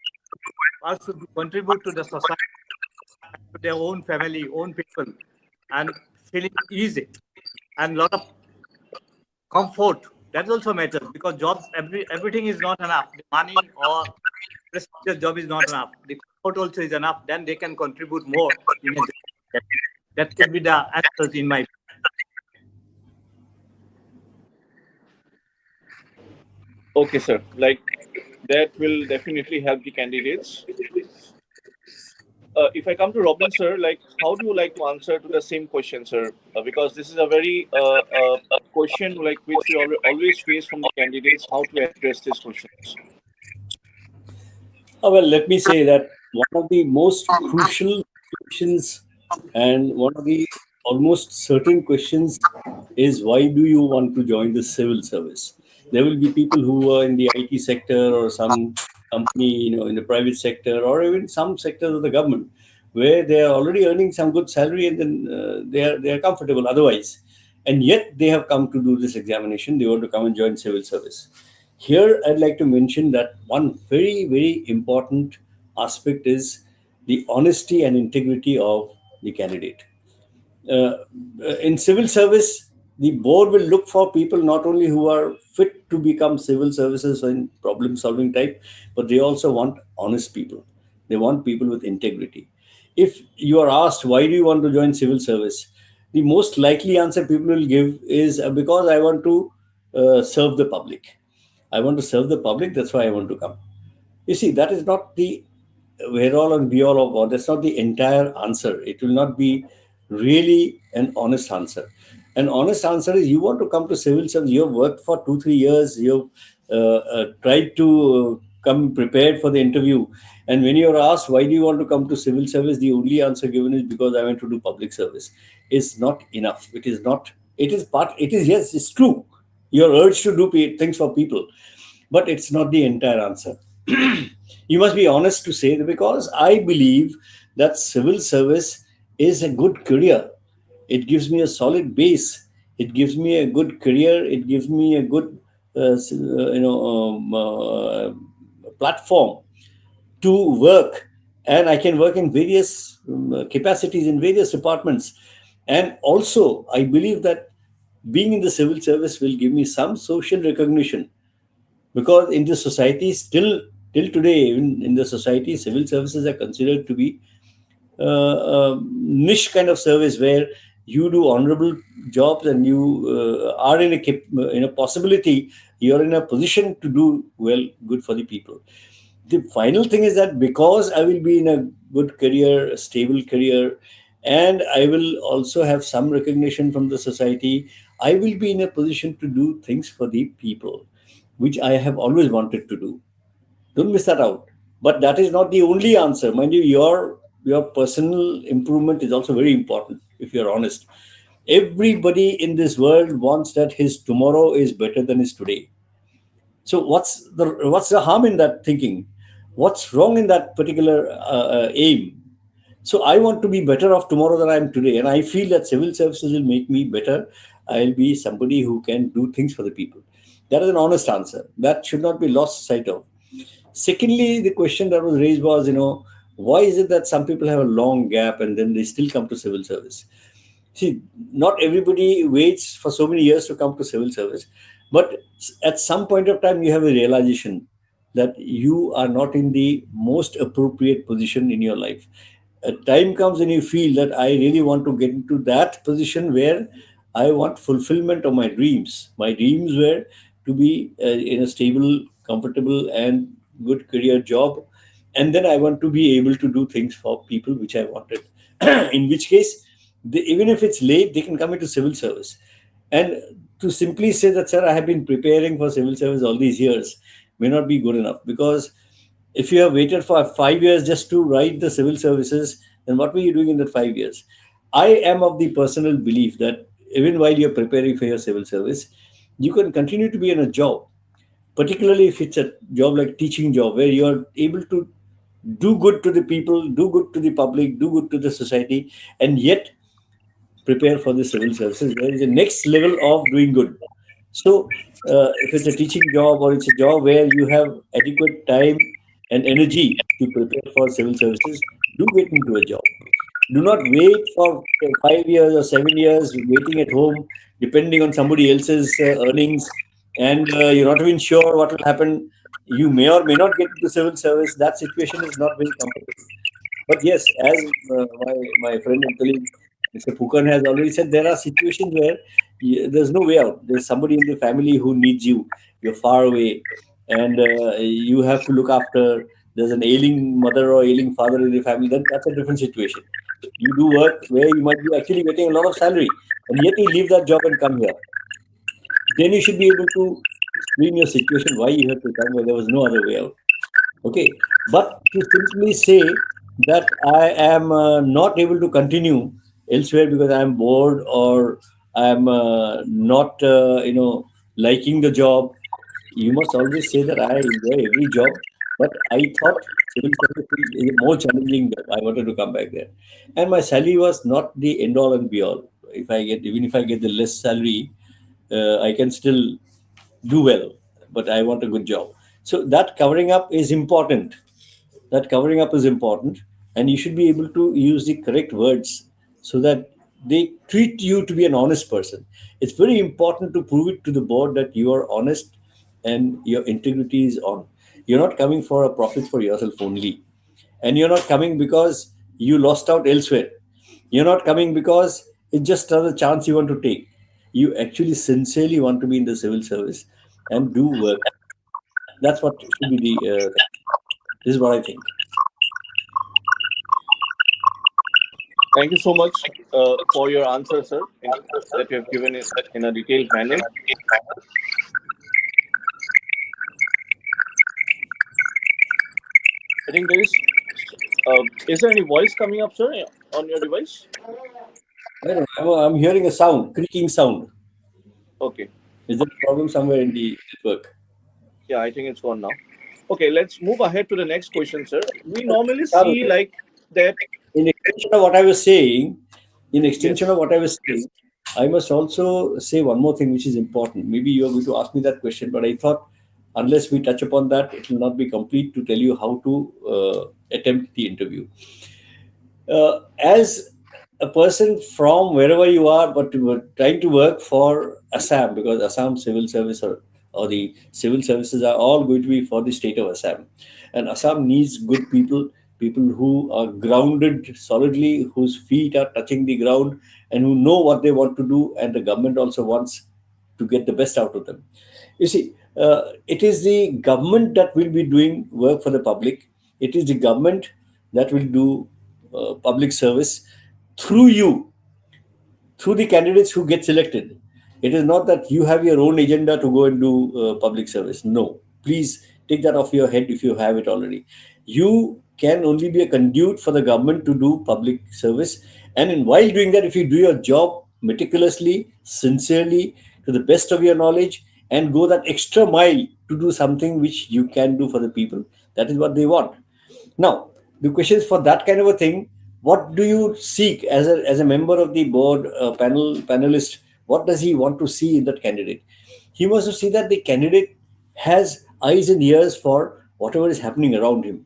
asked to contribute to the society, to their own family, own people, and feeling easy and a lot of comfort. That also matters because job, everything is not enough. The money or prestigious job is not enough. The comfort also is enough. Then they can contribute more in a job. That could be the answers in my. Okay, sir. Like that will definitely help the candidates. If I come to Robin, sir, like how do you like to answer to the same question, sir? Because this is a very question like which we always face from the candidates, how to address these questions. Well, let me say that one of the most crucial questions and one of the almost certain questions is why do you want to join the civil service? There will be people who are in the IT sector or some company, in the private sector or even some sectors of the government, where they are already earning some good salary and then they are comfortable otherwise, and yet they have come to do this examination. They want to come and join civil service. Here, I'd like to mention that one very, very important aspect is the honesty and integrity of the candidate. uh, in civil service, the board will look for people not only who are fit to become civil services and problem solving type, but they also want honest people. They want people with integrity. If you are asked, why do you want to join civil service? The most likely answer people will give is because I want to serve the public. I want to serve the public, that's why I want to come. You see, that is not the where all and be all of all. That's not the entire answer. It will not be really an honest answer. An honest answer is you want to come to civil service. You have worked for 2-3 years. You've tried to come prepared for the interview. And when you are asked, why do you want to come to civil service? The only answer given is because I want to do public service. Is not enough. It is not. It is part. It is, yes, it's true. Your urge to do things for people, but it's not the entire answer. You must be honest to say that, because I believe that civil service is a good career. It gives me a solid base. It gives me a good career. It gives me a good, platform to work, and I can work in various capacities in various departments. And also, I believe that being in the civil service will give me some social recognition, because in the society, still till today, even in the society, civil services are considered to be niche kind of service, where you do honorable jobs and you are in a possibility, you're in a position to do well, good for the people. The final thing is that because I will be in a good career, a stable career, and I will also have some recognition from the society, I will be in a position to do things for the people, which I have always wanted to do. Don't miss that out. But that is not the only answer. Mind you, your personal improvement is also very important, if you're honest. Everybody in this world wants that his tomorrow is better than his today. So what's the harm in that thinking? What's wrong in that particular aim? So I want to be better off tomorrow than I am today, and I feel that civil services will make me better. I'll be somebody who can do things for the people. That is an honest answer. That should not be lost sight of. Secondly, the question that was raised was, why is it that some people have a long gap and then they still come to civil service? See, not everybody waits for so many years to come to civil service, but at some point of time, you have a realization that you are not in the most appropriate position in your life. A time comes and you feel that I really want to get into that position where I want fulfillment of my dreams. My dreams were to be in a stable, comfortable, and good career job. And then I want to be able to do things for people which I wanted. In which case, even if it's late, they can come into civil service. And to simply say that, sir, I have been preparing for civil service all these years, may not be good enough, because if you have waited for 5 years just to write the civil services, then what were you doing in that 5 years? I am of the personal belief that even while you're preparing for your civil service, you can continue to be in a job, particularly if it's a job like teaching job, where you're able to do good to the people, do good to the public, do good to the society, and yet prepare for the civil services. There is a next level of doing good. So, if it's a teaching job or it's a job where you have adequate time and energy to prepare for civil services, do get into a job. Do not wait for 5 years or 7 years waiting at home, depending on somebody else's earnings, and you're not even sure what will happen. You may or may not get into civil service. That situation is not very comfortable. But yes, as my friend and colleague Mr. Pukan has already said, there are situations where there's no way out. There's somebody in the family who needs you. You're far away, and you have to look after. There's an ailing mother or ailing father in the family. Then that's a different situation. You do work where you might be actually getting a lot of salary, and yet you leave that job and come here. Then you should be able to explain your situation, why you have to come, where there was no other way out. Okay, but to simply say that I am not able to continue elsewhere because I am bored or I am not, liking the job, you must always say that I enjoy every job, but I thought civil service is a more challenging job. I wanted to come back there, and my salary was not the end all and be all. Even if I get the less salary, I can still do well, but I want a good job. So that covering up is important. That covering up is important, and you should be able to use the correct words so that they treat you to be an honest person. It's very important to prove it to the board that you are honest and your integrity is on. You're not coming for a profit for yourself only, and you're not coming because you lost out elsewhere. You're not coming because it's just another chance you want to take. You actually sincerely want to be in the civil service and do work. That's what should be the this is what I think. Thank you so much for your answer, sir, that you have given it in a detailed manner. I think is there any voice coming up, sir, on your device? I don't know. I'm hearing a sound, creaking sound. Okay. Is there a problem somewhere in the network? Yeah, I think it's gone now. Okay, let's move ahead to the next question, sir. We normally see like that. In extension of what I was saying, Yes. I must also say one more thing which is important. Maybe you are going to ask me that question, but I thought unless we touch upon that, it will not be complete to tell you how to attempt the interview. As a person from wherever you are, but you were trying to work for Assam, because Assam civil service or the civil services are all going to be for the state of Assam. And Assam needs good people, people who are grounded solidly, whose feet are touching the ground, and who know what they want to do. And the government also wants to get the best out of them. You see, it is the government that will be doing work for the public. It is the government that will do public service through you, through the candidates who get selected. It is not that you have your own agenda to go and do public service. No, please take that off your head if you have it already. You can only be a conduit for the government to do public service. And while doing that, if you do your job meticulously, sincerely, to the best of your knowledge, and go that extra mile to do something which you can do for the people, that is what they want. Now, the question is for that kind of a thing, what do you seek as a member of the board, panelist? What does he want to see in that candidate? He wants to see that the candidate has eyes and ears for whatever is happening around him.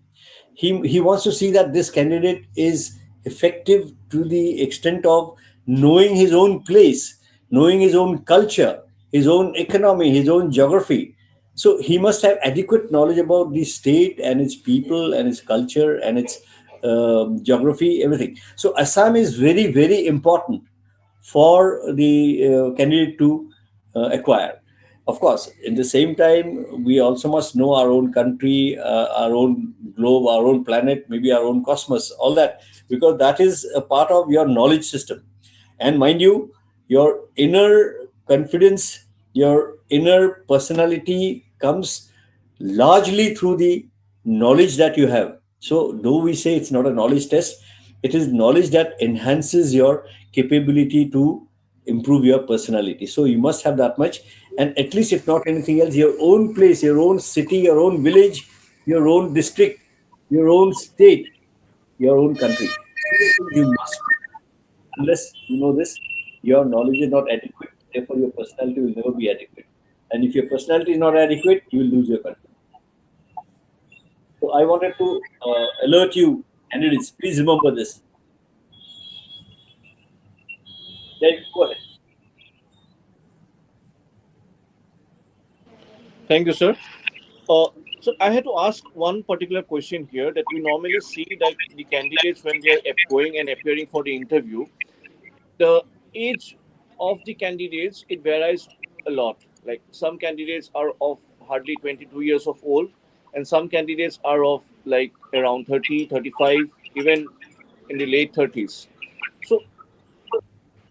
He wants to see that this candidate is effective to the extent of knowing his own place, knowing his own culture, his own economy, his own geography. So he must have adequate knowledge about the state and its people and its culture and its geography, everything. So Assam is very, very important for the candidate to acquire. Of course, in the same time, we also must know our own country, our own globe, our own planet, maybe our own cosmos, all that, because that is a part of your knowledge system. And mind you, your inner confidence, your inner personality comes largely through the knowledge that you have. So, though we say it's not a knowledge test, it is knowledge that enhances your capability to improve your personality. So, you must have that much. And at least, if not anything else, your own place, your own city, your own village, your own district, your own state, your own country. You must. Unless you know this, your knowledge is not adequate. Therefore, your personality will never be adequate. And if your personality is not adequate, you will lose your country. So I wanted to alert you, candidates. Please remember this. Then go ahead. Thank you, sir. Uh, so I had to ask one particular question here that we normally see that the candidates when they are going and appearing for the interview, the age of the candidates it varies a lot. Like some candidates are of hardly 22 years of old, and some candidates are of like around 30, 35, even in the late 30s. So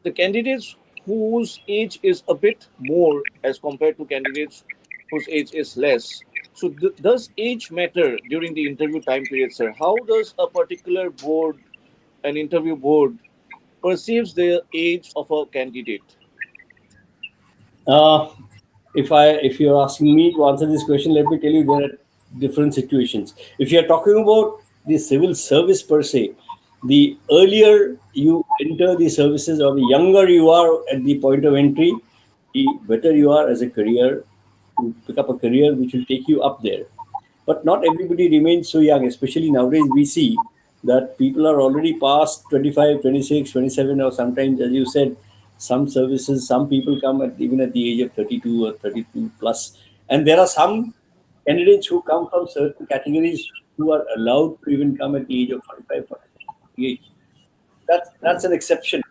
the candidates whose age is a bit more as compared to candidates whose age is less. So, does age matter during the interview time period, sir? How does a particular board, an interview board, perceives the age of a candidate? Uh, if you're asking me to answer this question, let me tell you there are different situations. If you're talking about the civil service per se, the earlier you enter the services or the younger you are at the point of entry, the better you are as a career to pick up a career which will take you up there. But not everybody remains so young, especially nowadays we see that people are already past 25, 26, 27, or sometimes, as you said, some services, some people come at even at the age of 32 or 32 plus. And there are some candidates who come from certain categories who are allowed to even come at the age of 45, 48. That's an exception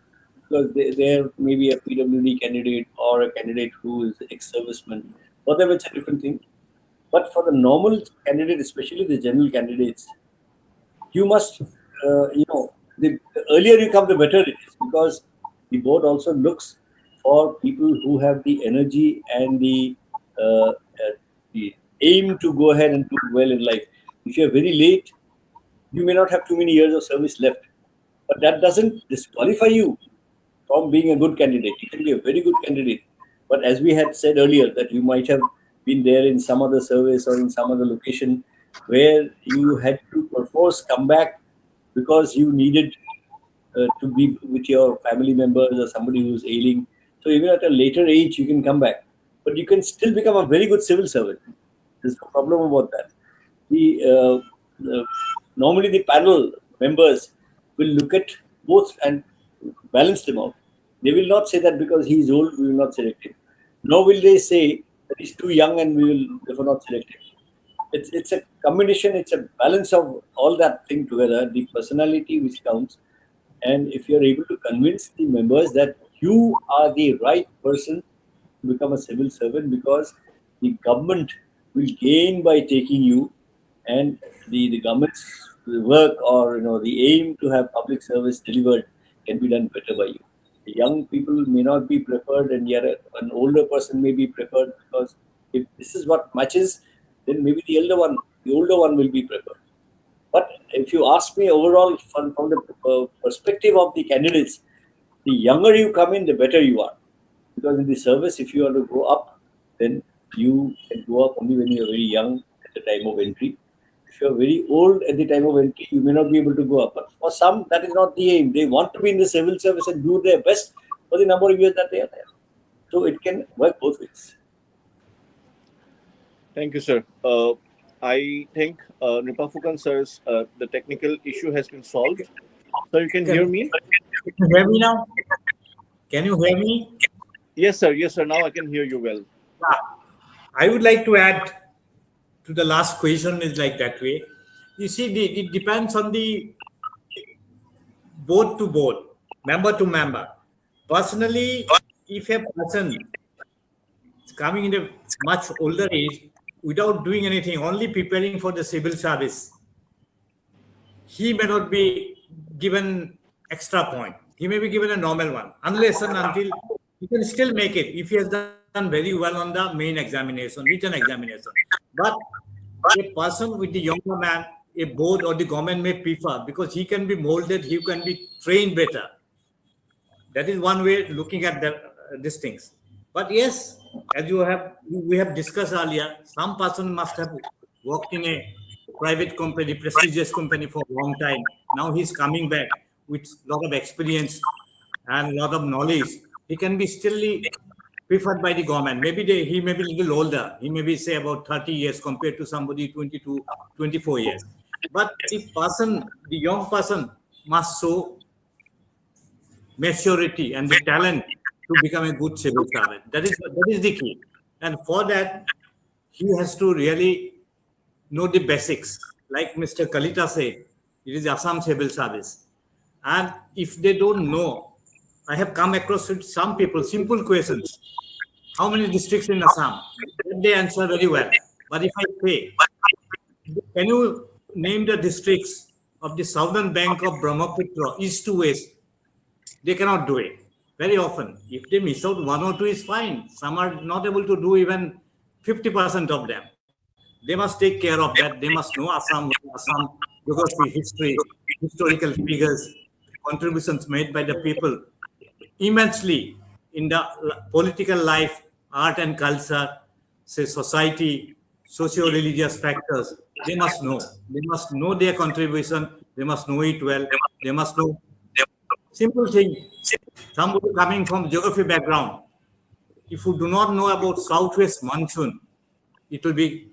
because there may be a PWD candidate or a candidate who is ex-serviceman. Whatever, it's a different thing. But for the normal candidate, especially the general candidates, you must, the earlier you come, the better it is because the board also looks for people who have the energy and the aim to go ahead and do well in life. If you're very late, you may not have too many years of service left, but that doesn't disqualify you from being a good candidate. You can be a very good candidate. But as we had said earlier, that you might have been there in some other service or in some other location where you had to perforce come back because you needed to be with your family members or somebody who's ailing. So even at a later age, you can come back. But you can still become a very good civil servant. There's no problem about that. Normally the panel members will look at both and balance them out. They will not say that because he is old, we will not select him. Nor will they say that he's too young and we will therefore not select him. It's a combination, it's a balance of all that thing together, the personality which counts. And if you're able to convince the members that you are the right person to become a civil servant because the government will gain by taking you, and the government's work or the aim to have public service delivered can be done better by you. The young people may not be preferred, and yet an older person may be preferred because if this is what matches, then maybe the older one will be preferred. But if you ask me overall from the perspective of the candidates, the younger you come in, the better you are. Because in the service, if you want to go up, then you can go up only when you are very young at the time of entry. If you are very old at the time of entry, you may not be able to go up. But for some, that is not the aim. They want to be in the civil service and do their best for the number of years that they are there. So it can work both ways. Thank you, sir. I think Nipafukan sir's the technical issue has been solved. Sir, you can hear me? Can you hear me now? Can you hear me? Yes, sir. Yes, sir. Now I can hear you well. I would like to add to the last question is like that way. You see, it depends on the board to board, member to member. Personally, if a person is coming in a much older age without doing anything, only preparing for the civil service, he may not be given extra point. He may be given a normal one, unless and until he can still make it if he has done very well on the main examination, written examination. But a person with the younger man, a board or the government may prefer because he can be molded, he can be trained better. That is one way looking at these things. But yes, as we have discussed earlier, some person must have worked in a private company, prestigious company for a long time. Now he's coming back with a lot of experience and a lot of knowledge. He can be still preferred by the government. Maybe he may be a little older. He may be, say, about 30 years compared to somebody 22, 24 years. But the young person must show maturity and the talent to become a good civil servant. That is the key. And for that, he has to really know the basics. Like Mr. Kalita said, it is ASSAM Civil Service. And if they don't know, I have come across with some people, simple questions. How many districts in Assam? They answer very well. But if I say, can you name the districts of the southern bank of Brahmaputra, east to west? They cannot do it. Very often, if they miss out one or two is fine. Some are not able to do even 50% of them. They must take care of that. They must know Assam geography, history, historical figures, contributions made by the people immensely in the political life art and culture, say society, socio-religious factors, they must know. They must know their contribution. They must know it well. They must know simple thing. Somebody coming from geography background, if you do not know about southwest monsoon, it will be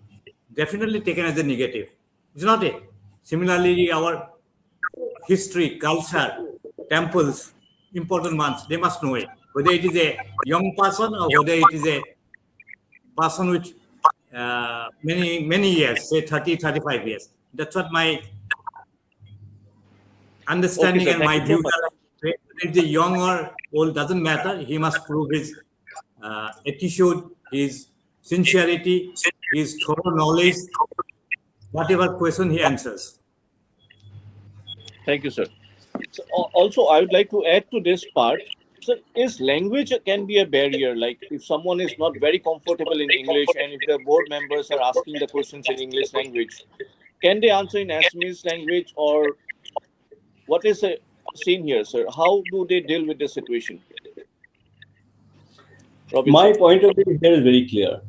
definitely taken as a negative. It's not it. Similarly, our history, culture, temples, important ones, they must know it. Whether it is a young person or whether it is a person with many years, say 30, 35 years. That's what my Okay, understanding sir. and Thank my you so views much. are. Whether it's a young or old doesn't matter. He must prove his attitude, his sincerity, his thorough knowledge, whatever question he answers. Thank you, sir. So, also, I would like to add to this part. So, is language can be a barrier? Like, if someone is not very comfortable in English, and if the board members are asking the questions in English language, can they answer in Assamese language, or what is the scene here, sir? How do they deal with the situation? Robin, sir. My point of view here is very clear.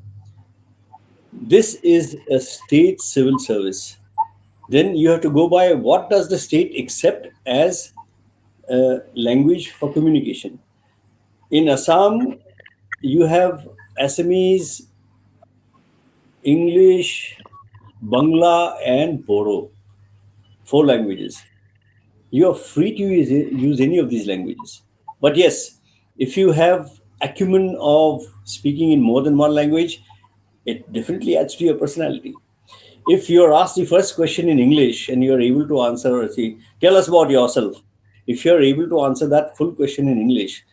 This is a state civil service. Then you have to go by what does the state accept as a language for communication. In Assam, you have Assamese, English, Bangla, and Bodo, four languages. You are free to use any of these languages. But yes, if you have acumen of speaking in more than one language, it definitely adds to your personality. If you're asked the first question in English and you're able to answer, or say, tell us about yourself. If you're able to answer that full question in English,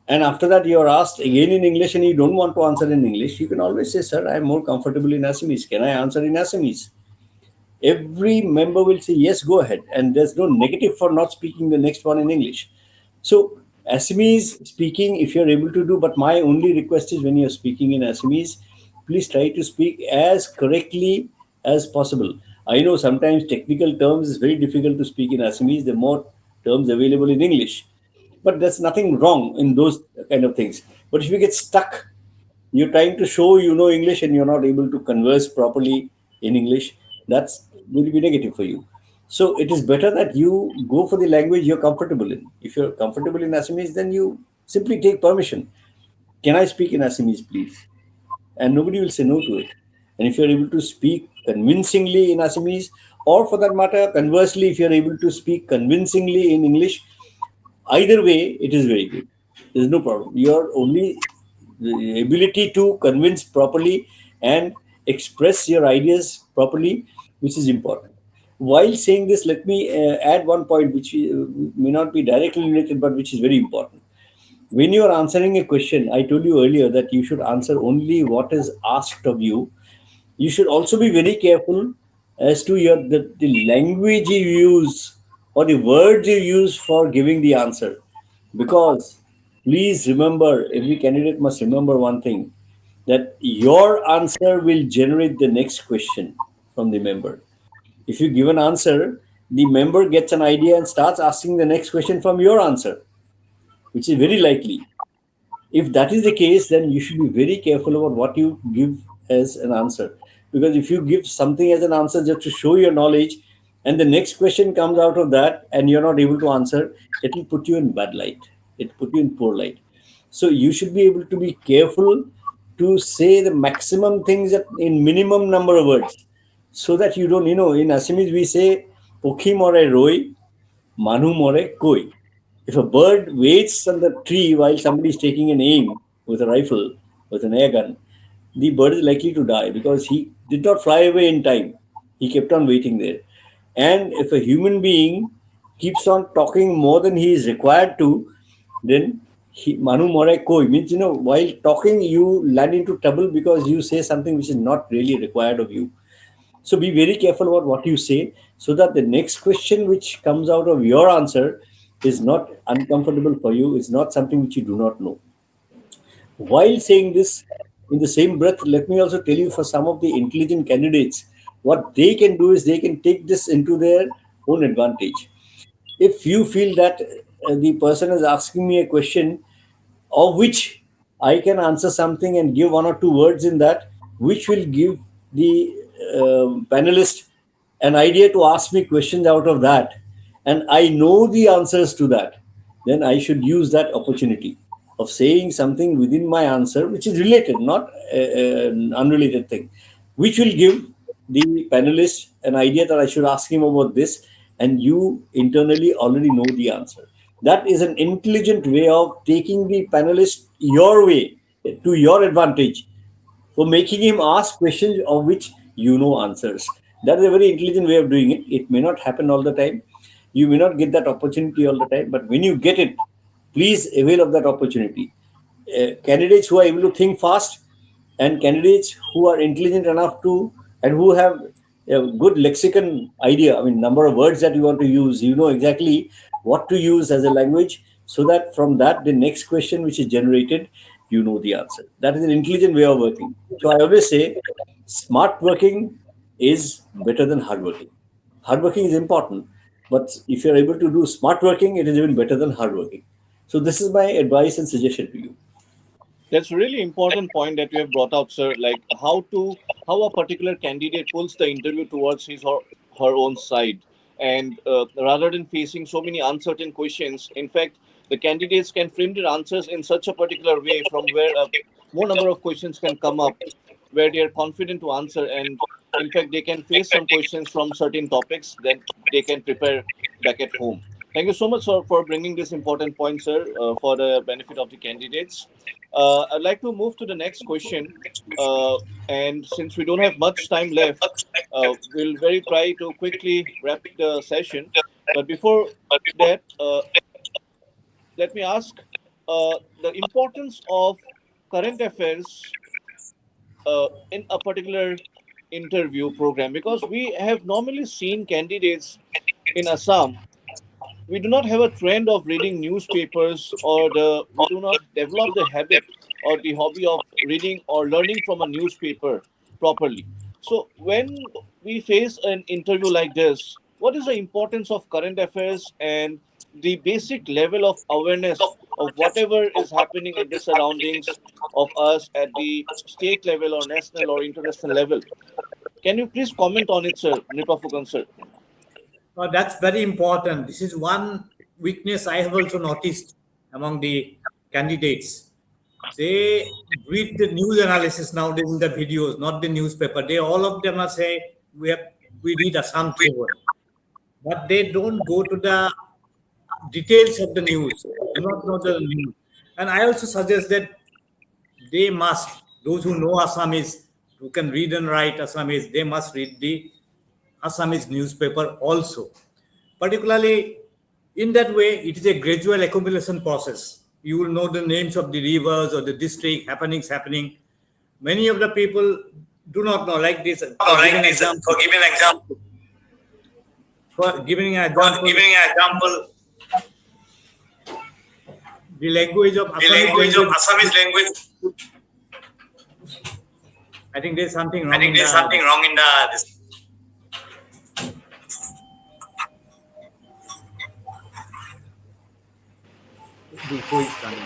and after that you're asked again in English and you don't want to answer in English, you can always say, sir, I'm more comfortable in Assamese. Can I answer in Assamese? Every member will say, yes, go ahead. And there's no negative for not speaking the next one in English. So Assamese speaking, if you're able to do, but my only request is when you're speaking in Assamese, please try to speak as correctly as possible. I know sometimes technical terms is very difficult to speak in Assamese. There are more terms available in English, but there's nothing wrong in those kind of things. But if you get stuck, you're trying to show you know English and you're not able to converse properly in English, that's will be negative for you. So it is better that you go for the language you're comfortable in. If you're comfortable in Assamese, then you simply take permission. Can I speak in Assamese, please? And nobody will say no to it. And if you're able to speak convincingly in Assamese, or for that matter, conversely, if you're able to speak convincingly in English, either way, it is very good. There's no problem. Your only the ability to convince properly and express your ideas properly, which is important. While saying this, let me add one point which may not be directly related, but which is very important. When you are answering a question, I told you earlier that you should answer only what is asked of you. You should also be very careful as to the language you use or the words you use for giving the answer. Because please remember, every candidate must remember one thing, that your answer will generate the next question from the member. If you give an answer, the member gets an idea and starts asking the next question from your answer, which is very likely. If that is the case, then you should be very careful about what you give as an answer. Because if you give something as an answer just to show your knowledge, and the next question comes out of that and you're not able to answer, it will put you in bad light. It put you in poor light. So you should be able to be careful to say the maximum things in minimum number of words, so that you don't, in Assamese we say, Pokhi more roi, Manu more koi. If a bird waits on the tree while somebody is taking an aim with a rifle, with an air gun, the bird is likely to die because he did not fly away in time. He kept on waiting there. And if a human being keeps on talking more than he is required to, then Manu More Koi means, while talking, you land into trouble because you say something which is not really required of you. So be very careful about what you say so that the next question which comes out of your answer is not uncomfortable for you, is not something which you do not know. While saying this, in the same breath, let me also tell you, for some of the intelligent candidates, what they can do is they can take this into their own advantage. If you feel that the person is asking me a question of which I can answer something and give one or two words in that, which will give the panelist an idea to ask me questions out of that, and I know the answers to that, then I should use that opportunity of saying something within my answer which is related, not an unrelated thing, which will give the panelist an idea that I should ask him about this, and you internally already know the answer. That is an intelligent way of taking the panelist your way, to your advantage, for making him ask questions of which you know answers. That is a very intelligent way of doing it. It may not happen all the time. You may not get that opportunity all the time, but when you get it, please avail of that opportunity. Candidates who are able to think fast, and candidates who are intelligent enough to, and who have a good lexicon idea, I mean, number of words that you want to use, you know exactly what to use as a language, so that from that, the next question which is generated, you know the answer. That is an intelligent way of working. So I always say, smart working is better than hard working. Hard working is important, but if you're able to do smart working, it is even better than hard working. So this is my advice and suggestion to you. That's a really important point that you have brought out, sir. Like how a particular candidate pulls the interview towards his or her own side, and rather than facing so many uncertain questions, in fact, the candidates can frame their answers in such a particular way from where a more number of questions can come up, where they are confident to answer, and in fact, they can face some questions from certain topics, then they can prepare back at home. Thank you so much, sir, for bringing this important point, sir, for the benefit of the candidates. I'd like to move to the next question. And since we don't have much time left, we'll very try to quickly wrap the session. But before that, let me ask the importance of current affairs in a particular interview program, because we have normally seen candidates in Assam. We do not have a trend of reading newspapers, or we do not develop the habit or the hobby of reading or learning from a newspaper properly. So when we face an interview like this, what is the importance of current affairs and the basic level of awareness of whatever is happening in the surroundings of us at the state level or national or international level? Can you please comment on it, sir? Nipafukan, sir. That's very important. This is one weakness I have also noticed among the candidates. They read the news analysis nowadays in the videos, not the newspaper. They all of them are saying we read Assam Tribune, but they don't go to the details of the news. Do not know the news. And I also suggest that they must, those who know Assamese, who can read and write Assamese, they must read the Assamese newspaper also. Particularly in that way, it is a gradual accumulation process. You will know the names of the rivers or the district happening. Many of the people do not know, like this. For giving an example. The language of Assamese language. I think there's something wrong. In the.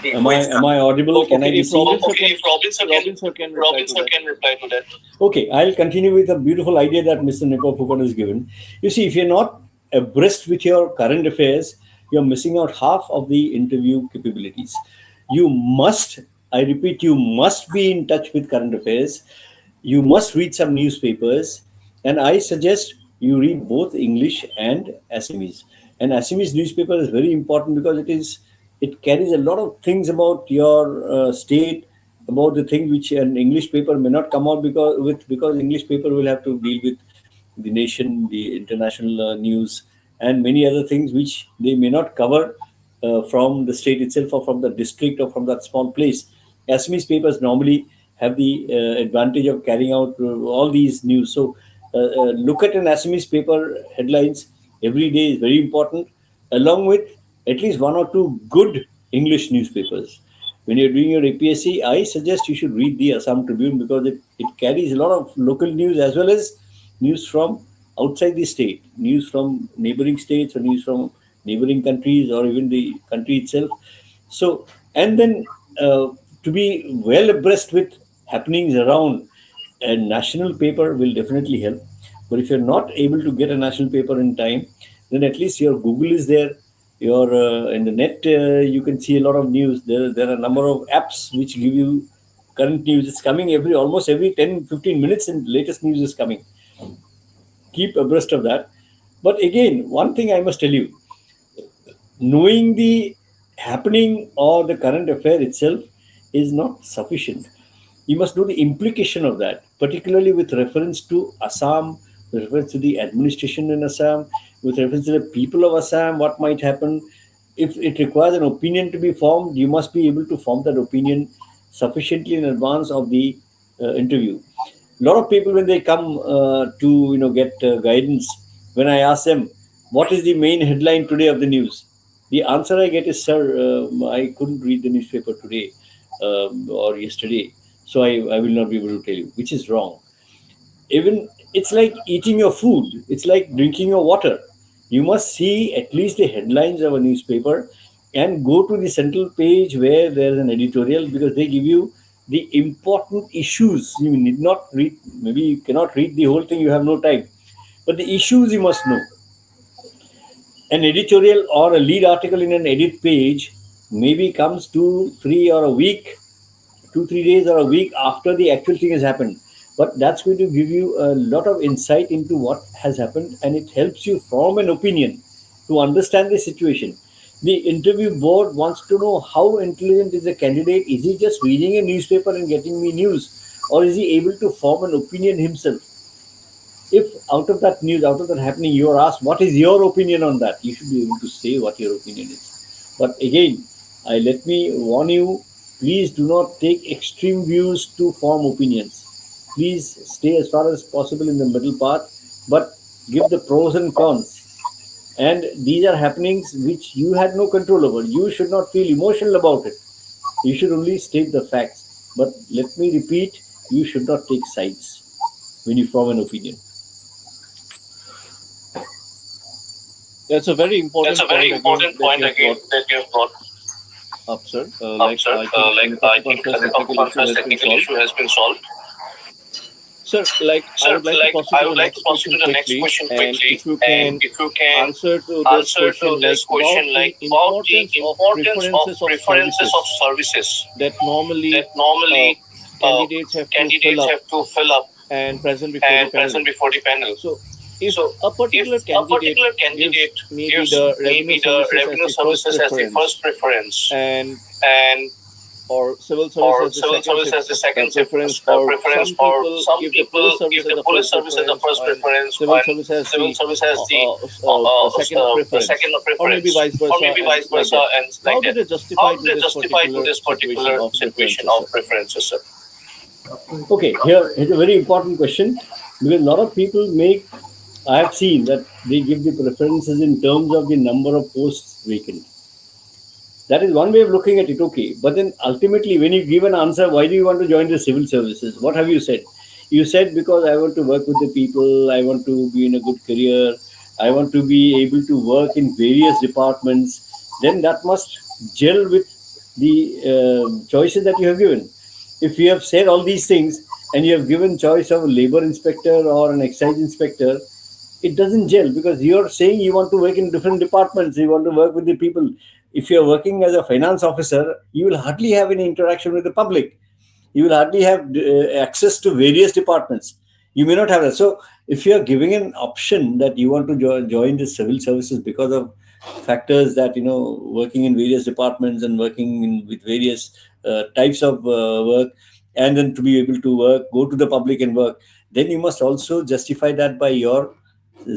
Am I audible? Okay, can I be seen? Robinson can reply to that. Okay, I'll continue with a beautiful idea that Mr. Nipafukan has given. You see, if you're not abreast with your current affairs, you're missing out half of the interview capabilities. You must, I repeat, you must be in touch with current affairs. You must read some newspapers, and I suggest you read both English and Assamese. And Assamese newspaper is very important because it carries a lot of things about your state, about the thing which an English paper may not come out because English paper will have to deal with the nation, the international news, and many other things which they may not cover from the state itself or from the district or from that small place. Assamese papers normally have the advantage of carrying out all these news. So look at an Assamese paper headlines every day is very important, along with at least one or two good English newspapers. When you're doing your APSC, I suggest you should read the Assam Tribune because it carries a lot of local news as well as news from outside the state, news from neighboring states or news from neighboring countries or even the country itself. So, and then to to be well abreast with happenings around a national paper will definitely help. But if you're not able to get a national paper in time, then at least your Google is there. Your in the net, you can see a lot of news. There are a number of apps which give you current news. It's coming almost every 10-15 minutes, and latest news is coming. Keep abreast of that. But again, one thing I must tell you, knowing the happening or the current affair itself is not sufficient. You must know the implication of that, particularly with reference to Assam, with reference to the administration in Assam, with reference to the people of Assam, what might happen. If it requires an opinion to be formed, you must be able to form that opinion sufficiently in advance of the interview. A lot of people, when they come to get guidance, when I ask them what is the main headline today of the news, the answer I get is, sir, I couldn't read the newspaper today or yesterday, so I will not be able to tell you, which is wrong. Even it's like eating your food, it's like drinking your water. You must see at least the headlines of a newspaper and go to the central page where there is an editorial, because they give you the important issues. You need not read, maybe you cannot read the whole thing, you have no time, but the issues you must know. An editorial or a lead article in an edit page maybe comes 2-3 or a week, 2-3 days or a week after the actual thing has happened. But that's going to give you a lot of insight into what has happened, and it helps you form an opinion to understand the situation. The interview board wants to know how intelligent is the candidate. Is he just reading a newspaper and getting me news, or is he able to form an opinion himself? If out of that news, out of that happening, you are asked, what is your opinion on that? You should be able to say what your opinion is. But again, let me warn you, please do not take extreme views to form opinions. Please stay as far as possible in the middle path, but give the pros and cons. And these are happenings which you had no control over. You should not feel emotional about it. You should only state the facts. But let me repeat, you should not take sides when you form an opinion. That's a very important point again that you have brought up, sir. I think the technical issue has been solved. Sir, I would like to proceed to the next question quickly. And if you can answer to this question, about the importance of preferences of services that normally candidates have to fill up and present before the panel. So, if a particular candidate gives maybe the revenue services as the first preference, and or civil service as the second preference, or some people give the police service as the first preference, civil service as the second preference, or maybe vice versa, and like that. How do they justify to this particular situation of preferences, sir? Okay, here is a very important question, because a lot of people I have seen that they give the preferences in terms of the number of posts vacant. That is one way of looking at it, okay. But then ultimately, when you give an answer, why do you want to join the civil services? What have you said? You said, because I want to work with the people, I want to be in a good career, I want to be able to work in various departments. Then that must gel with the choices that you have given. If you have said all these things and you have given choice of a labor inspector or an excise inspector, it doesn't gel, because you're saying you want to work in different departments, you want to work with the people. If you're working as a finance officer, you will hardly have any interaction with the public. You will hardly have access to various departments. You may not have that. So if you're giving an option that you want to join the civil services because of factors that, working in various departments and working with various types of work, and then to be able to go to the public and work, then you must also justify that by your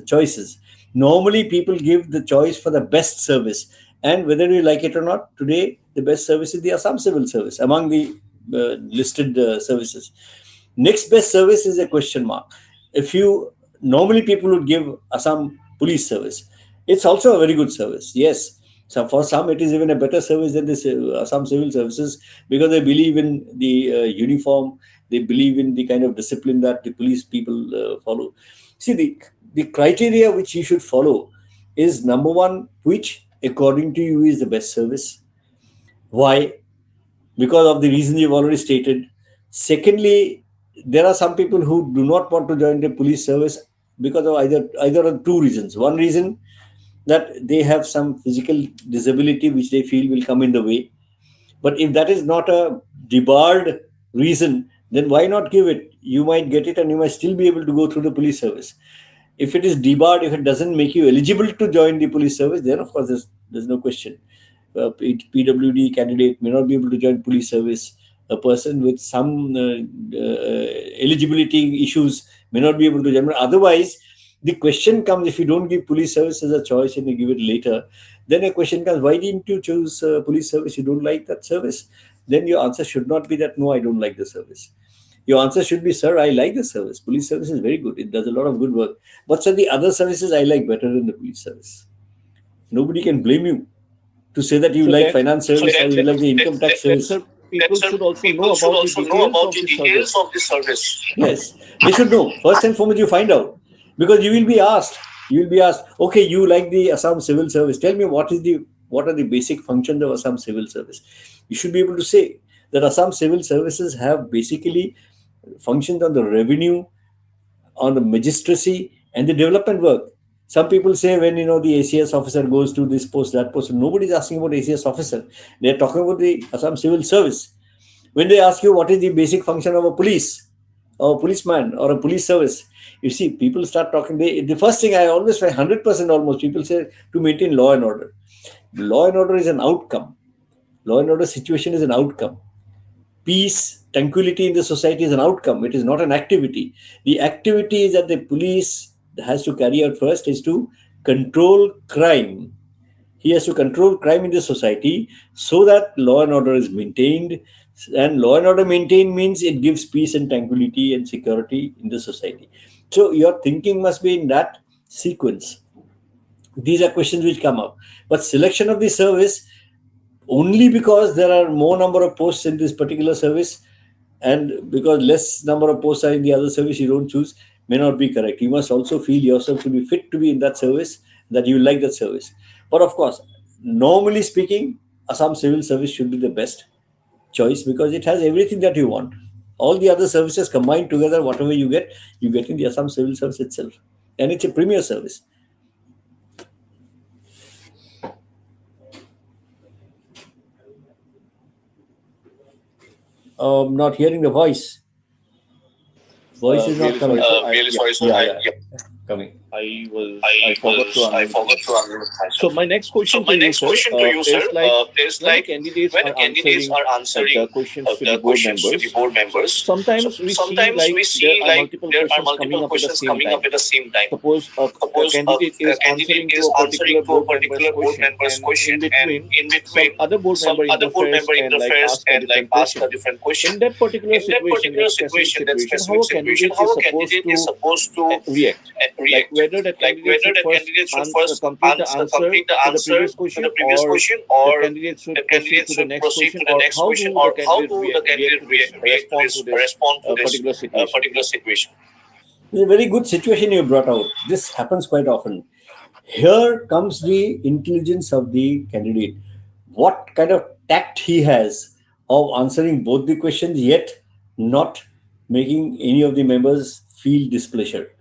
choices. Normally, people give the choice for the best service, and whether you like it or not, today the best service is the Assam Civil Service among the listed services. Next best service is a question mark. Normally people would give Assam Police Service. It's also a very good service, yes. So for some, it is even a better service than the Assam Civil Services, because they believe in the uniform, they believe in the kind of discipline that the police people follow. See, the criteria which you should follow is, number one, which according to you is the best service. Why? because of the reasons you've already stated. Secondly, there are some people who do not want to join the police service because of either of two reasons. One reason, that they have some physical disability which they feel will come in the way. But if that is not a debarred reason, then why not give it? You might get it and you might still be able to go through the police service. If it is debarred, if it doesn't make you eligible to join the police service, then of course there's no question. PWD candidate may not be able to join police service. A person with some eligibility issues may not be able to join. Otherwise, the question comes, if you don't give police service as a choice and you give it later, then a question comes, why didn't you choose police service? You don't like that service? Then your answer should not be that, no, I don't like the service. Your answer should be, sir, I like the service. Police service is very good. It does a lot of good work. But sir, the other services I like better than the police service. Nobody can blame you to say that you like finance service or you like the income tax service. Sir, people should also know about the details of the service. Yes, they should know. First and foremost, you find out. Because you will be asked, okay, you like the Assam Civil Service. Tell me what are the basic functions of Assam Civil Service. You should be able to say that Assam Civil Services have basically functions on the revenue, on the magistracy, and the development work. Some people say when the ACS officer goes to this post, that post, nobody's asking about ACS officer. They're talking about the Assam Civil Service. When they ask you what is the basic function of a police, or a policeman, or a police service, you see, people start talking. The first thing I always find, 100% almost, people say to maintain law and order. Law and order is an outcome. Law and order situation is an outcome. Peace, tranquility in the society is an outcome. It is not an activity. The activity that the police has to carry out first is to control crime. He has to control crime in the society so that law and order is maintained. And law and order maintained means it gives peace and tranquility and security in the society. So your thinking must be in that sequence. These are questions which come up. But selection of the service, only because there are more number of posts in this particular service and because less number of posts are in the other service, you don't choose, may not be correct. You must also feel yourself to be fit to be in that service, that you like that service. But of course, normally speaking, Assam Civil Service should be the best choice because it has everything that you want. All the other services combined together, whatever you get in the Assam Civil Service itself. And it's a premier service. Not hearing the voice. Voice is not coming. Really sorry, sir. Coming. I forgot to unmute. So my next question to you, sir, is like candidates are answering the questions to the board members. Sometimes we see like there are multiple questions coming up at the same time. Suppose a candidate is answering to a particular board member's question, and in between some other board member interferes and like ask a different question. In that particular situation, that specific situation, how a candidate is supposed to react. Like whether the candidate should first complete the answer to the previous question, or the candidate should proceed to the next question, or how do the candidate respond to this particular situation. It's a very good situation you brought out. This happens quite often. Here comes the intelligence of the candidate. What kind of tact he has of answering both the questions, yet not making any of the members feel displeasure.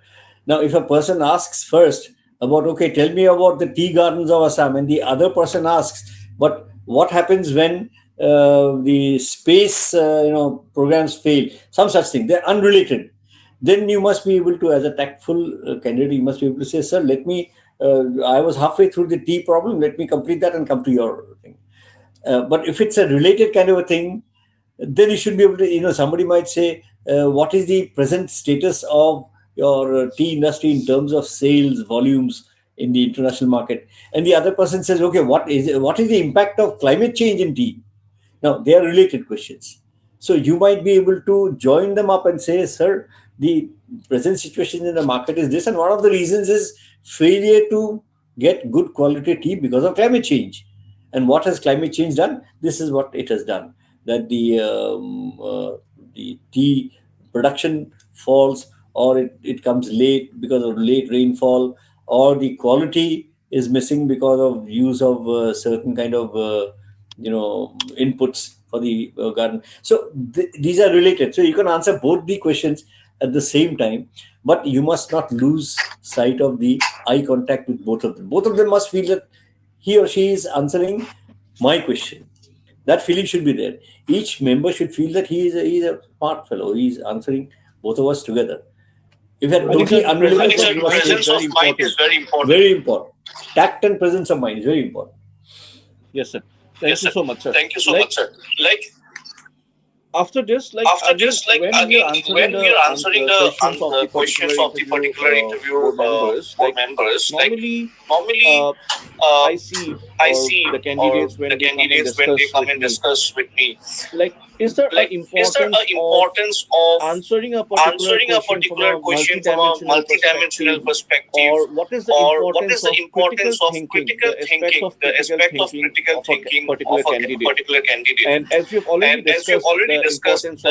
Now, if a person asks first about, okay, tell me about the tea gardens of Assam, and the other person asks, but what happens when the space programs fail, some such thing, they're unrelated, then you must be able to, as a tactful candidate, you must be able to say, sir, let me, I was halfway through the tea problem, let me complete that and come to your thing. But if it's a related kind of a thing, then you should be able to, somebody might say, what is the present status of your tea industry in terms of sales volumes in the international market? And the other person says, okay, what is the impact of climate change in tea? Now, they are related questions. So you might be able to join them up and say, sir, the present situation in the market is this, and one of the reasons is failure to get good quality tea because of climate change. And what has climate change done? This is what it has done. That the tea production falls, or it comes late because of late rainfall, or the quality is missing because of use of certain kind of inputs garden. So these are related. So you can answer both the questions at the same time, but you must not lose sight of the eye contact with both of them. Both of them must feel that he or she is answering my question. That feeling should be there. Each member should feel that he is a smart fellow. He is answering both of us together. If you're I think, sir, totally the unrelated, presence of mind is very important. very important. Tact and presence of mind is very important. Yes, sir. Thank you so much, sir. Like, after this, when we are answering the questions of the particular interview board members, normally uh, I see, or the candidates, when they come and discuss with me, is there a importance of answering a particular question from a multidimensional perspective, or what is the importance of critical thinking, the aspect of critical thinking of a particular candidate? And as we have already discussed, the importance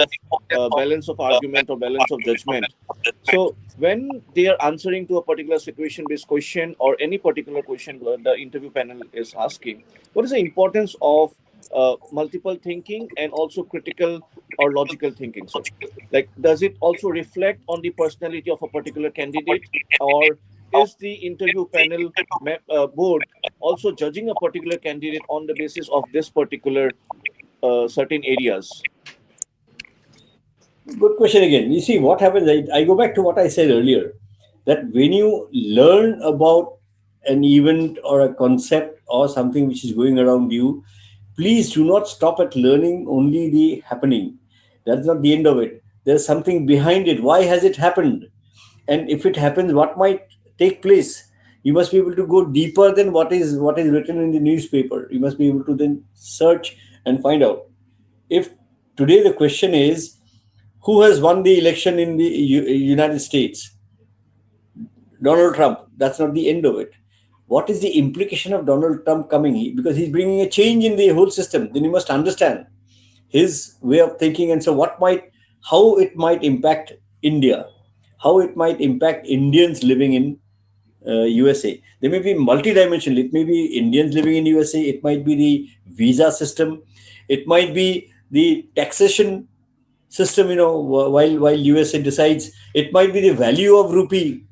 of balance of argument or balance of judgment. So when they are answering to a particular situation-based question or any particular question the interview panel is asking, what is the importance of multiple thinking and also critical or logical thinking? So, like, does it also reflect on the personality of a particular candidate, or is the interview panel board also judging a particular candidate on the basis of this particular certain areas? Good question again. You see, what happens, I go back to what I said earlier, that when you learn about an event or a concept or something which is going around you, please do not stop at learning only the happening. That's not the end of it. There's something behind it. Why has it happened? And if it happens, what might take place? You must be able to go deeper than what is written in the newspaper. You must be able to then search and find out. If today the question is, who has won the election in the United States? Donald Trump. That's not the end of it. What is the implication of Donald Trump coming? Because he's bringing a change in the whole system. Then you must understand his way of thinking, and so how it might impact India, how it might impact Indians living in USA. There may be multidimensional. It may be Indians living in USA. It might be the visa system. It might be the taxation system. While USA decides, it might be the value of rupee.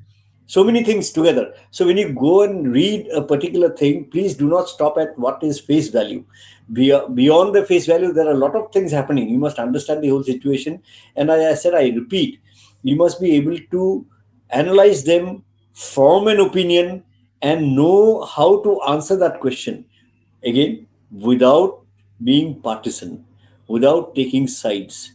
So many things together. So when you go and read a particular thing, please do not stop at what is face value. Beyond the face value, there are a lot of things happening. You must understand the whole situation. And as I said, I repeat, you must be able to analyze them, form an opinion, and know how to answer that question. Again, without being partisan, without taking sides.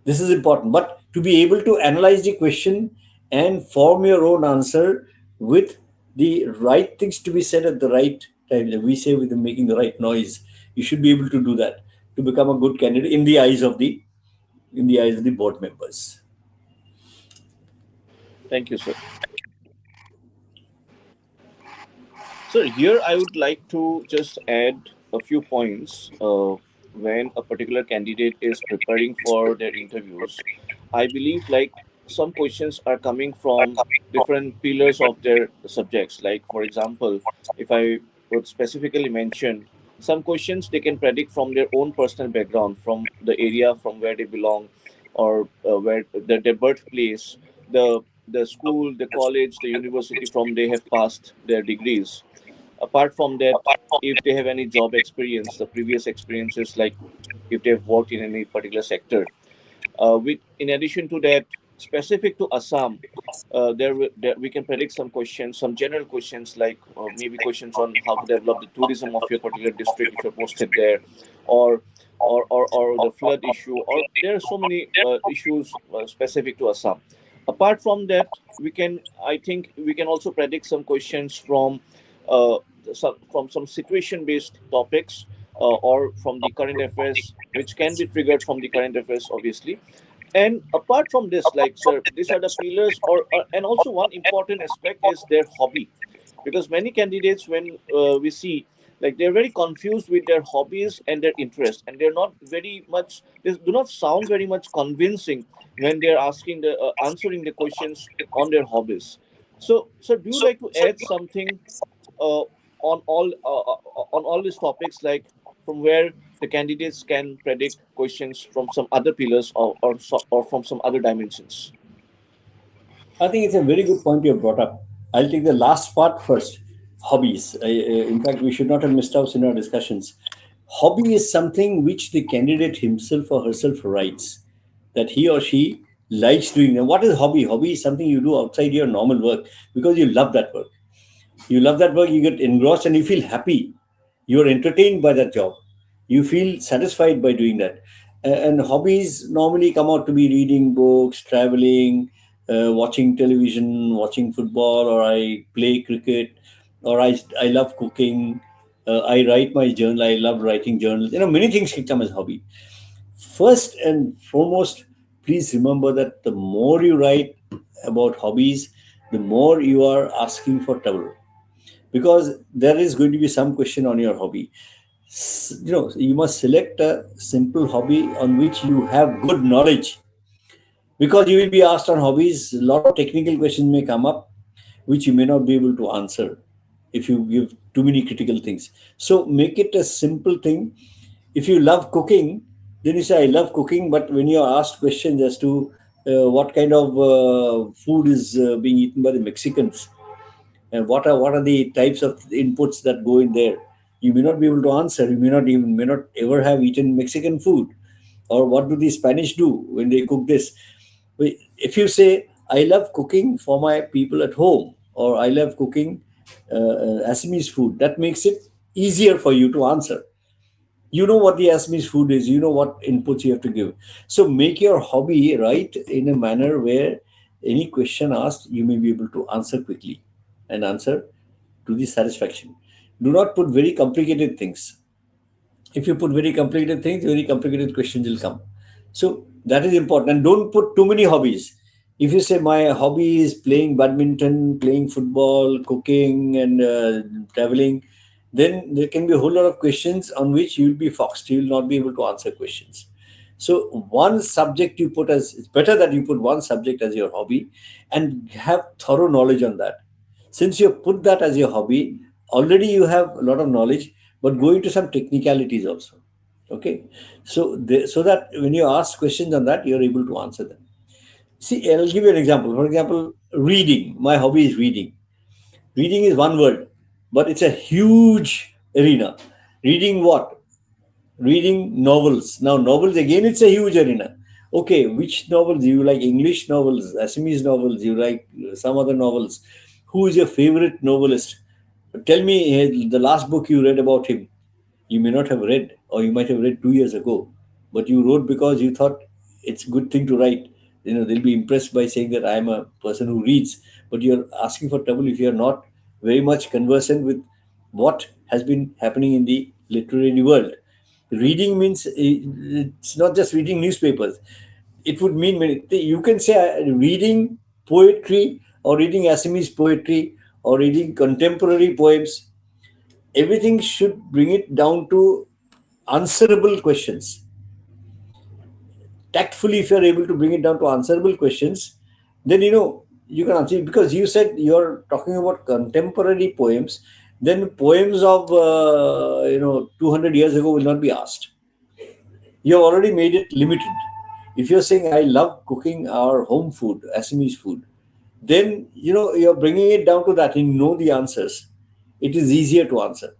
This is important. But to be able to analyze the question and form your own answer with the right things to be said at the right time, we say, with making the right noise, you should be able to do that to become a good candidate in the eyes of the board members. Thank you, sir. So here I would like to just add a few points. When a particular candidate is preparing for their interviews, I believe, like, some questions are coming from different pillars of their subjects. Like, for example, if I would specifically mention, some questions they can predict from their own personal background, from the area from where they belong, or where their birthplace, the school, the college, the university from they have passed their degrees. Apart from that, if they have any job experience, the previous experiences, like if they've worked in any particular sector. With in addition to that, specific to Assam, there we can predict some questions, some general questions, like maybe questions on how to develop the tourism of your particular district if you're posted there, or or the flood issue, or there are so many issues specific to Assam. Apart from that, I think we can also predict some questions uh, from some situation-based topics, or from the current affairs, which can be triggered from the current affairs, obviously. And apart from this, like, sir, these are the pillars, and also one important aspect is their hobby, because many candidates, when we see, like, they're very confused with their hobbies and their interests, and they do not sound very much convincing when they're asking the answering the questions on their hobbies. So, sir, do you like to add something uh, on all these topics, like from where the candidates can predict questions from some other pillars or from some other dimensions? I think it's a very good point you have brought up. I'll take the last part first. Hobbies. In fact, we should not have missed out in our discussions. Hobby is something which the candidate himself or herself writes that he or she likes doing. Now, what is hobby? Hobby is something you do outside your normal work because you love that work. You love that work, you get engrossed, and you feel happy. You're entertained by that job. You feel satisfied by doing that. And hobbies normally come out to be reading books, traveling, watching television, watching football, or I play cricket, or I love cooking. I write my journal. I love writing journals. Many things can come as hobby. First and foremost, please remember that the more you write about hobbies, the more you are asking for trouble, because there is going to be some question on your hobby. You must select a simple hobby on which you have good knowledge, because you will be asked on hobbies. A lot of technical questions may come up which you may not be able to answer if you give too many critical things. So make it a simple thing. If you love cooking, then you say I love cooking, but when you are asked questions as to what kind of food is being eaten by the Mexicans, and what are the types of inputs that go in there, you may not be able to answer. You may not ever have eaten Mexican food. Or what do the Spanish do when they cook this? If you say I love cooking for my people at home, or I love cooking Assamese food, that makes it easier for you to answer. You know what the Assamese food is, you know what inputs you have to give. So make your hobby right in a manner where any question asked, you may be able to answer quickly and answer to the satisfaction. Do not put very complicated things. If you put very complicated things, very complicated questions will come. So that is important. And don't put too many hobbies. If you say my hobby is playing badminton, playing football, cooking, and traveling, then there can be a whole lot of questions on which you will be foxed. You will not be able to answer questions. So one subject you put as, it's better that you put one subject as your hobby and have thorough knowledge on that. Since you put that as your hobby, already you have a lot of knowledge, but go into some technicalities also. Okay, so that when you ask questions on that, you're able to answer them. See, I'll give you an example. For example, reading. My hobby is reading. Reading is one word, but it's a huge arena. Reading what? Reading novels. Now, novels again, it's a huge arena. Okay, which novels? You like English novels, Assamese novels, you like some other novels. Who is your favorite novelist? Tell me the last book you read about him. You may not have read, or you might have read 2 years ago, but you wrote because you thought it's a good thing to write. They'll be impressed by saying that I am a person who reads, but you're asking for trouble if you're not very much conversant with what has been happening in the literary world. Reading means it's not just reading newspapers. It would mean many. You can say reading poetry, or reading Assamese poetry, or reading contemporary poems. Everything should bring it down to answerable questions. Tactfully, if you're able to bring it down to answerable questions, then you can answer it. Because you said you're talking about contemporary poems, then poems of 200 years ago will not be asked. You have already made it limited. If you're saying I love cooking our home food, Assamese food, then you're bringing it down to that. You know the answers. It is easier to answer.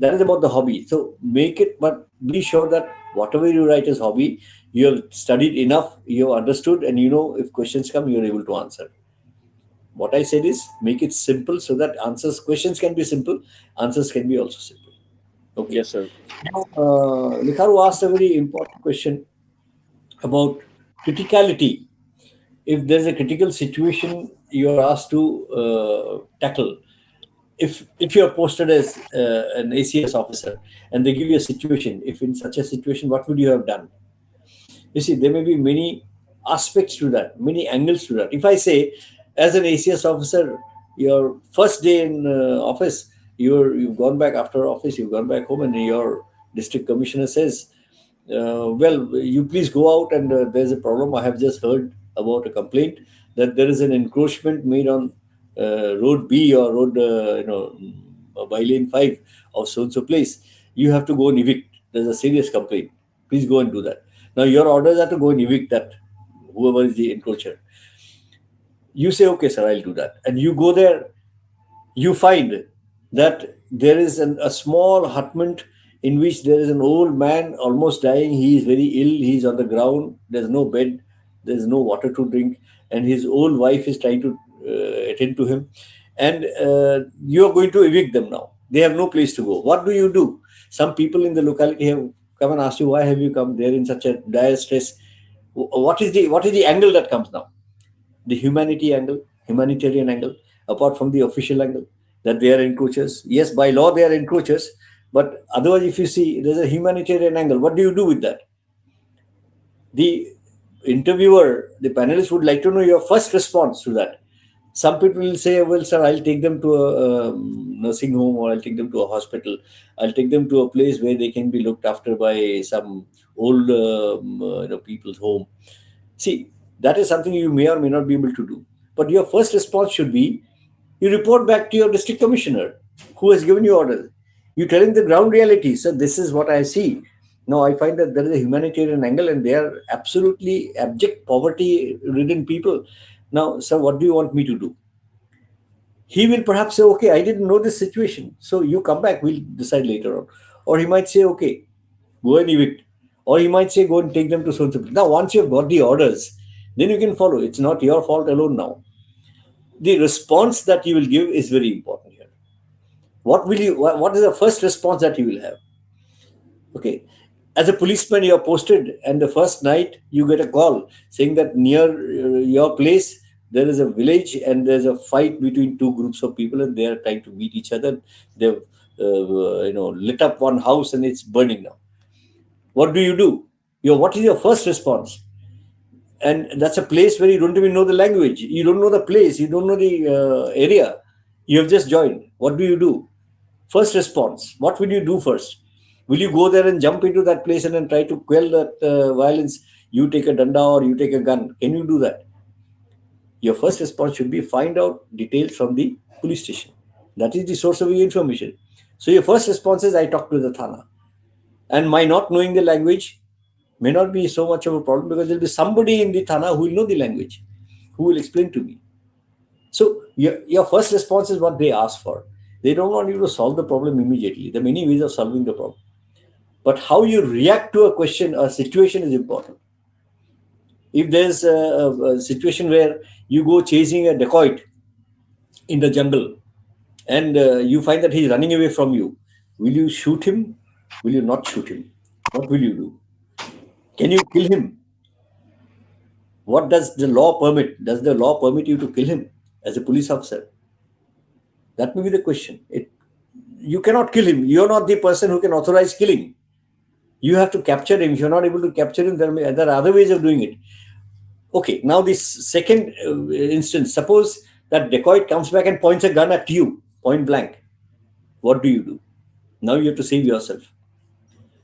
That is about the hobby. So make it, but be sure that whatever you write as hobby, you have studied enough, you have understood, and if questions come, you're able to answer. What I said is make it simple so that questions can be simple, answers can be also simple. Okay. Yes, sir. Now, Likharu asked a very important question about criticality. If there's a critical situation you are asked to tackle, if you are posted as an ACS officer and they give you a situation, if in such a situation, what would you have done? You see, there may be many aspects to that, many angles to that. If I say, as an ACS officer, your first day in office, you've gone back after office, you've gone back home, and your district commissioner says, well, you please go out, and there's a problem. I have just heard about a complaint that there is an encroachment made on road B, or road, by lane 5 of so and so place. You have to go and evict there's a serious complaint. Please go and do that. Now your orders are to go and evict that whoever is the encroacher. You say, okay, sir, I'll do that. And you go there, you find that there is a small hutment in which there is an old man almost dying. He is very ill. He is on the ground. There's no bed. There's no water to drink. And his old wife is trying to attend to him. And you are going to evict them now. They have no place to go. What do you do? Some people in the locality have come and asked you, why have you come? They're in such a dire stress. What is the angle that comes now? The humanitarian angle, apart from the official angle, that they are encroachers. Yes, by law they are encroachers, but otherwise, if you see, there's a humanitarian angle. What do you do with that? The interviewer, the panelist would like to know your first response to that. Some people will say, well, sir, I'll take them to a nursing home, or I'll take them to a hospital. I'll take them to a place where they can be looked after by some old people's home. See, that is something you may or may not be able to do. But your first response should be, you report back to your district commissioner who has given you orders. You tell him the ground reality. So this is what I see. Now I find that there is a humanitarian angle and they are absolutely abject poverty-ridden people. Now, sir, what do you want me to do? He will perhaps say, okay, I didn't know this situation. So you come back, we'll decide later on. Or he might say, okay, go and evict. Or he might say, go and take them to so and so. Now, once you've got the orders, then you can follow. It's not your fault alone now. The response that you will give is very important here. What is the first response that you will have? Okay. As a policeman, you are posted, and the first night you get a call saying that near your place there is a village and there's a fight between two groups of people and they are trying to meet each other. They've lit up one house and it's burning now. What do you do? What is your first response? And that's a place where you don't even know the language. You don't know the place. You don't know the area. You have just joined. What do you do? First response. What will you do first? Will you go there and jump into that place and then try to quell that violence? You take a danda or you take a gun. Can you do that? Your first response should be find out details from the police station. That is the source of your information. So your first response is, I talk to the Thana. And my not knowing the language may not be so much of a problem because there will be somebody in the Thana who will know the language, who will explain to me. So your first response is what they ask for. They don't want you to solve the problem immediately. There are many ways of solving the problem. But how you react to a question or situation is important. If there's a situation where you go chasing a dacoit in the jungle and you find that he's running away from you, will you shoot him? Will you not shoot him? What will you do? Can you kill him? What does the law permit? Does the law permit you to kill him as a police officer? That may be the question. You cannot kill him. You're not the person who can authorize killing. You have to capture him. If you're not able to capture him, there are other ways of doing it. Okay, now this second instance, suppose that dacoit comes back and points a gun at you, point blank. What do you do? Now you have to save yourself.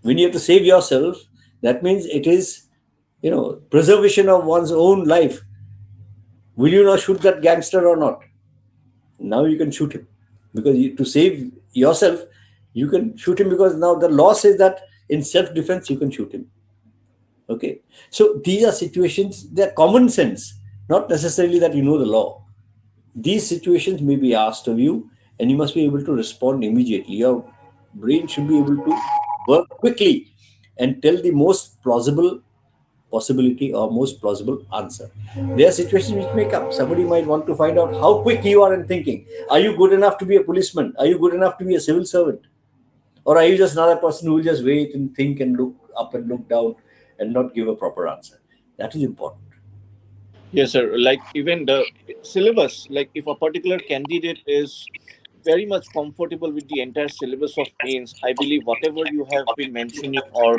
When you have to save yourself, that means it is, preservation of one's own life. Will you not shoot that gangster or not? Now you can shoot him. Because to save yourself, you can shoot him because now the law says that in self-defense, you can shoot him. Okay. So these are situations, they're common sense, not necessarily that you know the law. These situations may be asked of you and you must be able to respond immediately. Your brain should be able to work quickly and tell the most plausible possibility or most plausible answer. There are situations which may come. Somebody might want to find out how quick you are in thinking. Are you good enough to be a policeman? Are you good enough to be a civil servant? Or are you just another person who will just wait and think and look up and look down and not give a proper answer? That is important. Yes, sir. Like even the syllabus, like if a particular candidate is very much comfortable with the entire syllabus of mains, I believe whatever you have been mentioning or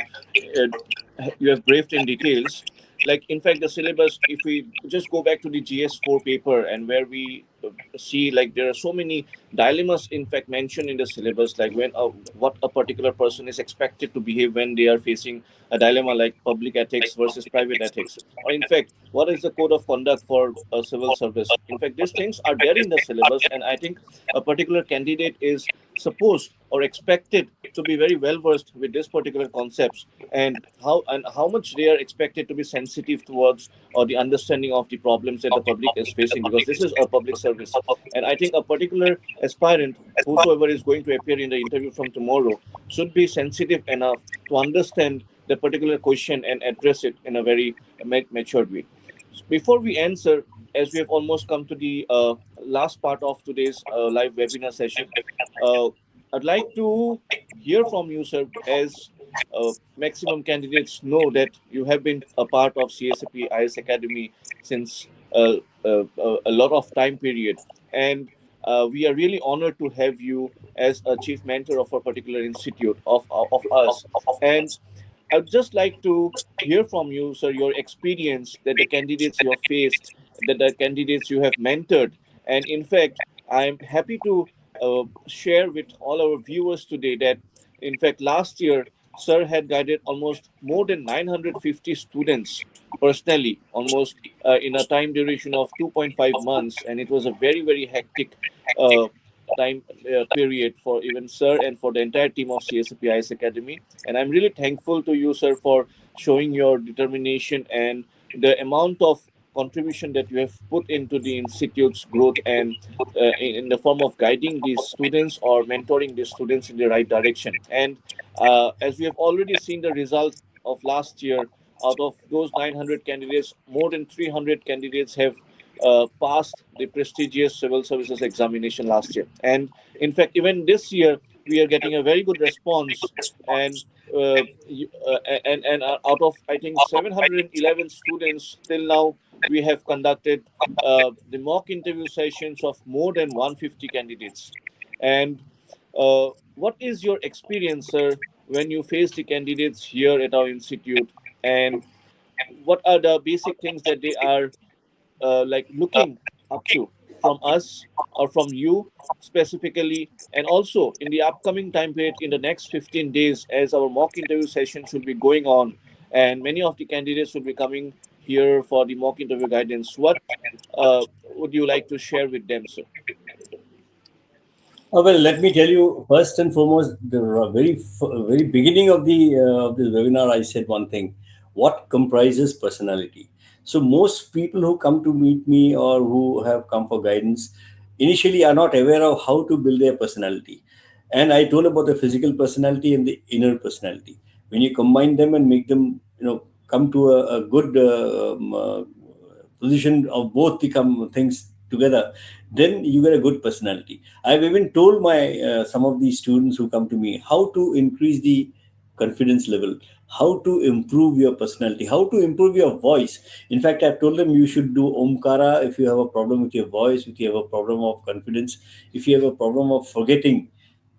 you have briefed in details, like in fact the syllabus, if we just go back to the GS4 paper and where we see like there are so many dilemmas in fact mentioned in the syllabus, like when what a particular person is expected to behave when they are facing a dilemma like public ethics versus private ethics, or in fact what is the code of conduct for a civil service. In fact these things are there in the syllabus, and I think a particular candidate is supposed or expected to be very well versed with this particular concepts, and how much they are expected to be sensitive towards or the understanding of the problems that the public is facing, because this is a public service. And I think a particular aspirant, whosoever is going to appear in the interview from tomorrow, should be sensitive enough to understand the particular question and address it in a very matured way. Before we answer, as we have almost come to the last part of today's live webinar session, uh, I'd like to hear from you, sir, as maximum candidates know that you have been a part of CSAP IS Academy since a lot of time period. And we are really honored to have you as a chief mentor of a particular institute of us. And I'd just like to hear from you, sir, your experience, that the candidates you have faced, that the candidates you have mentored. And in fact, I'm happy to share with all our viewers today that, in fact, last year, sir had guided almost more than 950 students personally, almost in a time duration of 2.5 months. And it was a very, very hectic uh, time period for even sir and for the entire team of CSAP IS Academy. And I'm really thankful to you, sir, for showing your determination and the amount of contribution that you have put into the institute's growth, and in the form of guiding these students or mentoring these students in the right direction. And as we have already seen the result of last year, out of those 900 candidates, more than 300 candidates have passed the prestigious civil services examination last year. And in fact, even this year, we are getting a very good response. And out of, I think, 711 students till now, we have conducted the mock interview sessions of more than 150 candidates. And what is your experience, sir, when you face the candidates here at our institute? And what are the basic things that they are like looking up to from us or from you specifically? And also in the upcoming time period, in the next 15 days, as our mock interview session should be going on, and many of the candidates will be coming here for the mock interview guidance, what would you like to share with them, sir? Well, let me tell you first and foremost, the very beginning of this webinar, I said one thing: what comprises personality. So most people who come to meet me or who have come for guidance initially are not aware of how to build their personality. And I told about the physical personality and the inner personality. When you combine them and make them, come to a good position of both the things together, then you get a good personality. I've even told my some of these students who come to me how to increase the confidence level, how to improve your personality, how to improve your voice. In fact, I've told them you should do Omkara if you have a problem with your voice, if you have a problem of confidence, if you have a problem of forgetting.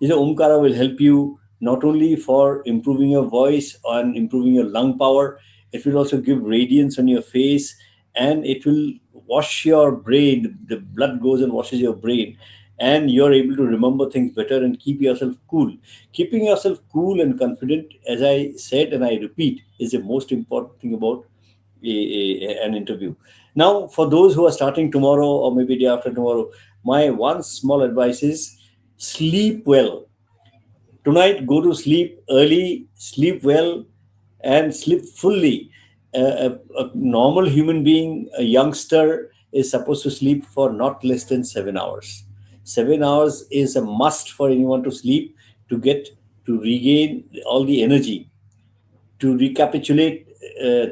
Omkara will help you not only for improving your voice and improving your lung power, it will also give radiance on your face, and it will wash your brain. The blood goes and washes your brain, and you're able to remember things better and keep yourself cool. Keeping yourself cool and confident, as I said and I repeat, is the most important thing about an interview. Now, for those who are starting tomorrow or maybe day after tomorrow, my one small advice is sleep well. Tonight, go to sleep early, sleep well, and sleep fully. A normal human being, a youngster, is supposed to sleep for not less than 7 hours. 7 hours is a must for anyone to sleep, to get to regain all the energy, to recapitulate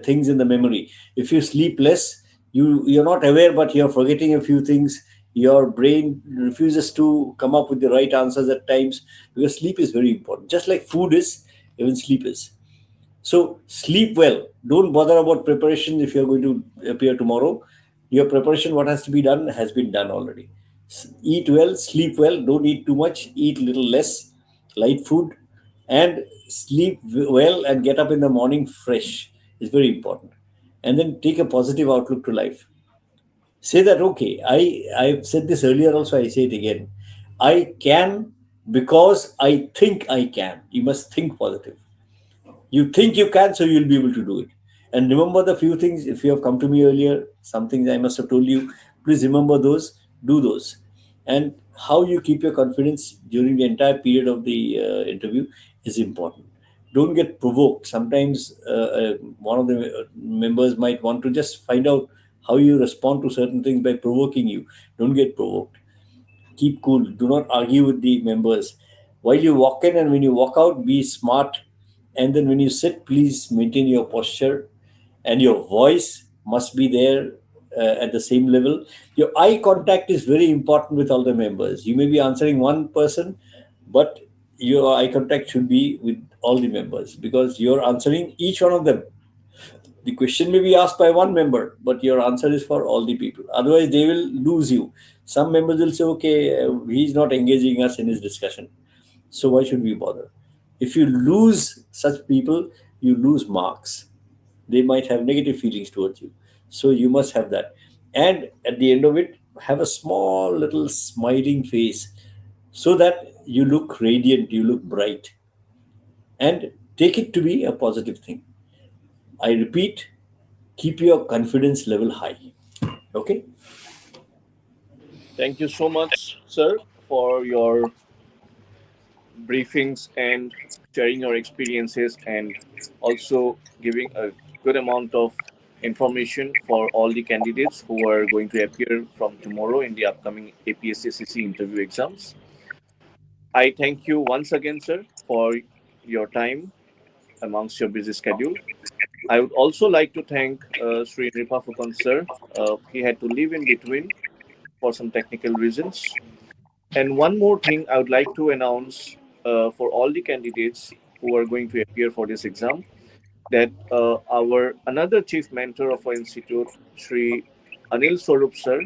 things in the memory. If you sleep less, you're not aware, but you're forgetting a few things. Your brain refuses to come up with the right answers at times, because sleep is very important. Just like food is, even sleep is. So sleep well. Don't bother about preparation if you're going to appear tomorrow. Your preparation, what has to be done, has been done already. Eat well, sleep well. Don't eat too much. Eat little less, light food, and sleep well and get up in the morning fresh is very important. And then take a positive outlook to life. Say that, okay, I've said this earlier also, I say it again. I can because I think I can. You must think positive. You think you can, so you'll be able to do it. And remember the few things. If you have come to me earlier, some things I must have told you, please remember those, do those. And how you keep your confidence during the entire period of the interview is important. Don't get provoked. Sometimes one of the members might want to just find out how you respond to certain things by provoking you. Don't get provoked. Keep cool. Do not argue with the members. While you walk in and when you walk out, be smart. And then when you sit, please maintain your posture, and your voice must be there at the same level. Your eye contact is very important with all the members. You may be answering one person, but your eye contact should be with all the members because you're answering each one of them. The question may be asked by one member, but your answer is for all the people. Otherwise, they will lose you. Some members will say, okay, he's not engaging us in his discussion. So why should we bother? If you lose such people, you lose marks. They might have negative feelings towards you. So you must have that. And at the end of it, have a small little smiling face so that you look radiant, you look bright, and take it to be a positive thing. I repeat, keep your confidence level high. Okay? Thank you so much, sir, for your briefings and sharing your experiences and also giving a good amount of information for all the candidates who are going to appear from tomorrow in the upcoming APSc Cce interview exams. I thank you once again, sir, for your time amongst your busy schedule. I would also like to thank Sri Nripafukan, sir. He had to leave in between for some technical reasons. And one more thing I would like to announce for all the candidates who are going to appear for this exam that our another chief mentor of our institute, Sri Anil Swarup sir,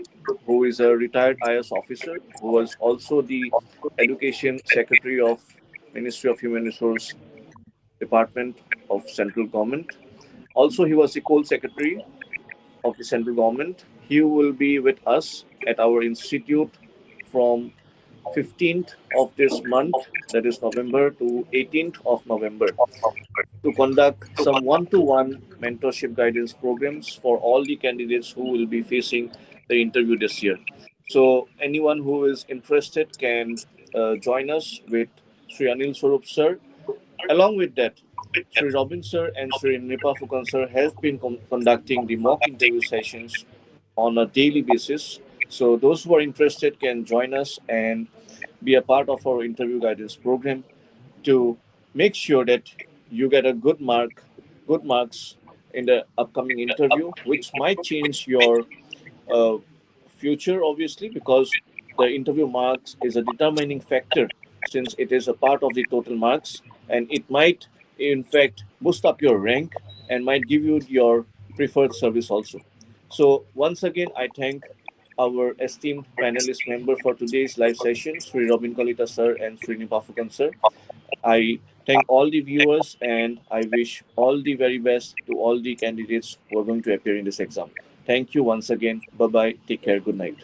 who is a retired IS officer, who was also the education secretary of Ministry of Human Resource Department of Central Government. Also, he was the coal secretary of the central government. He will be with us at our institute from 15th of this month, that is November, to 18th of November, to conduct some one-to-one mentorship guidance programs for all the candidates who will be facing the interview this year. So anyone who is interested can join us with Sri Anil Swarup sir. Along with that, Sri Robin sir and Sri Nipa Fukan sir have been conducting the mock interview sessions on a daily basis. So those who are interested can join us and be a part of our interview guidance program to make sure that you get a good marks in the upcoming interview, which might change your uh, future, obviously, because the interview marks is a determining factor since it is a part of the total marks, and it might, in fact, boost up your rank and might give you your preferred service also. So, once again, I thank our esteemed panelist member for today's live session, Sri Robin Kalita sir and Sri Nipafukan sir. I thank all the viewers and I wish all the very best to all the candidates who are going to appear in this exam. Thank you once again. Bye bye. Take care. Good night.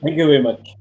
Thank you very much.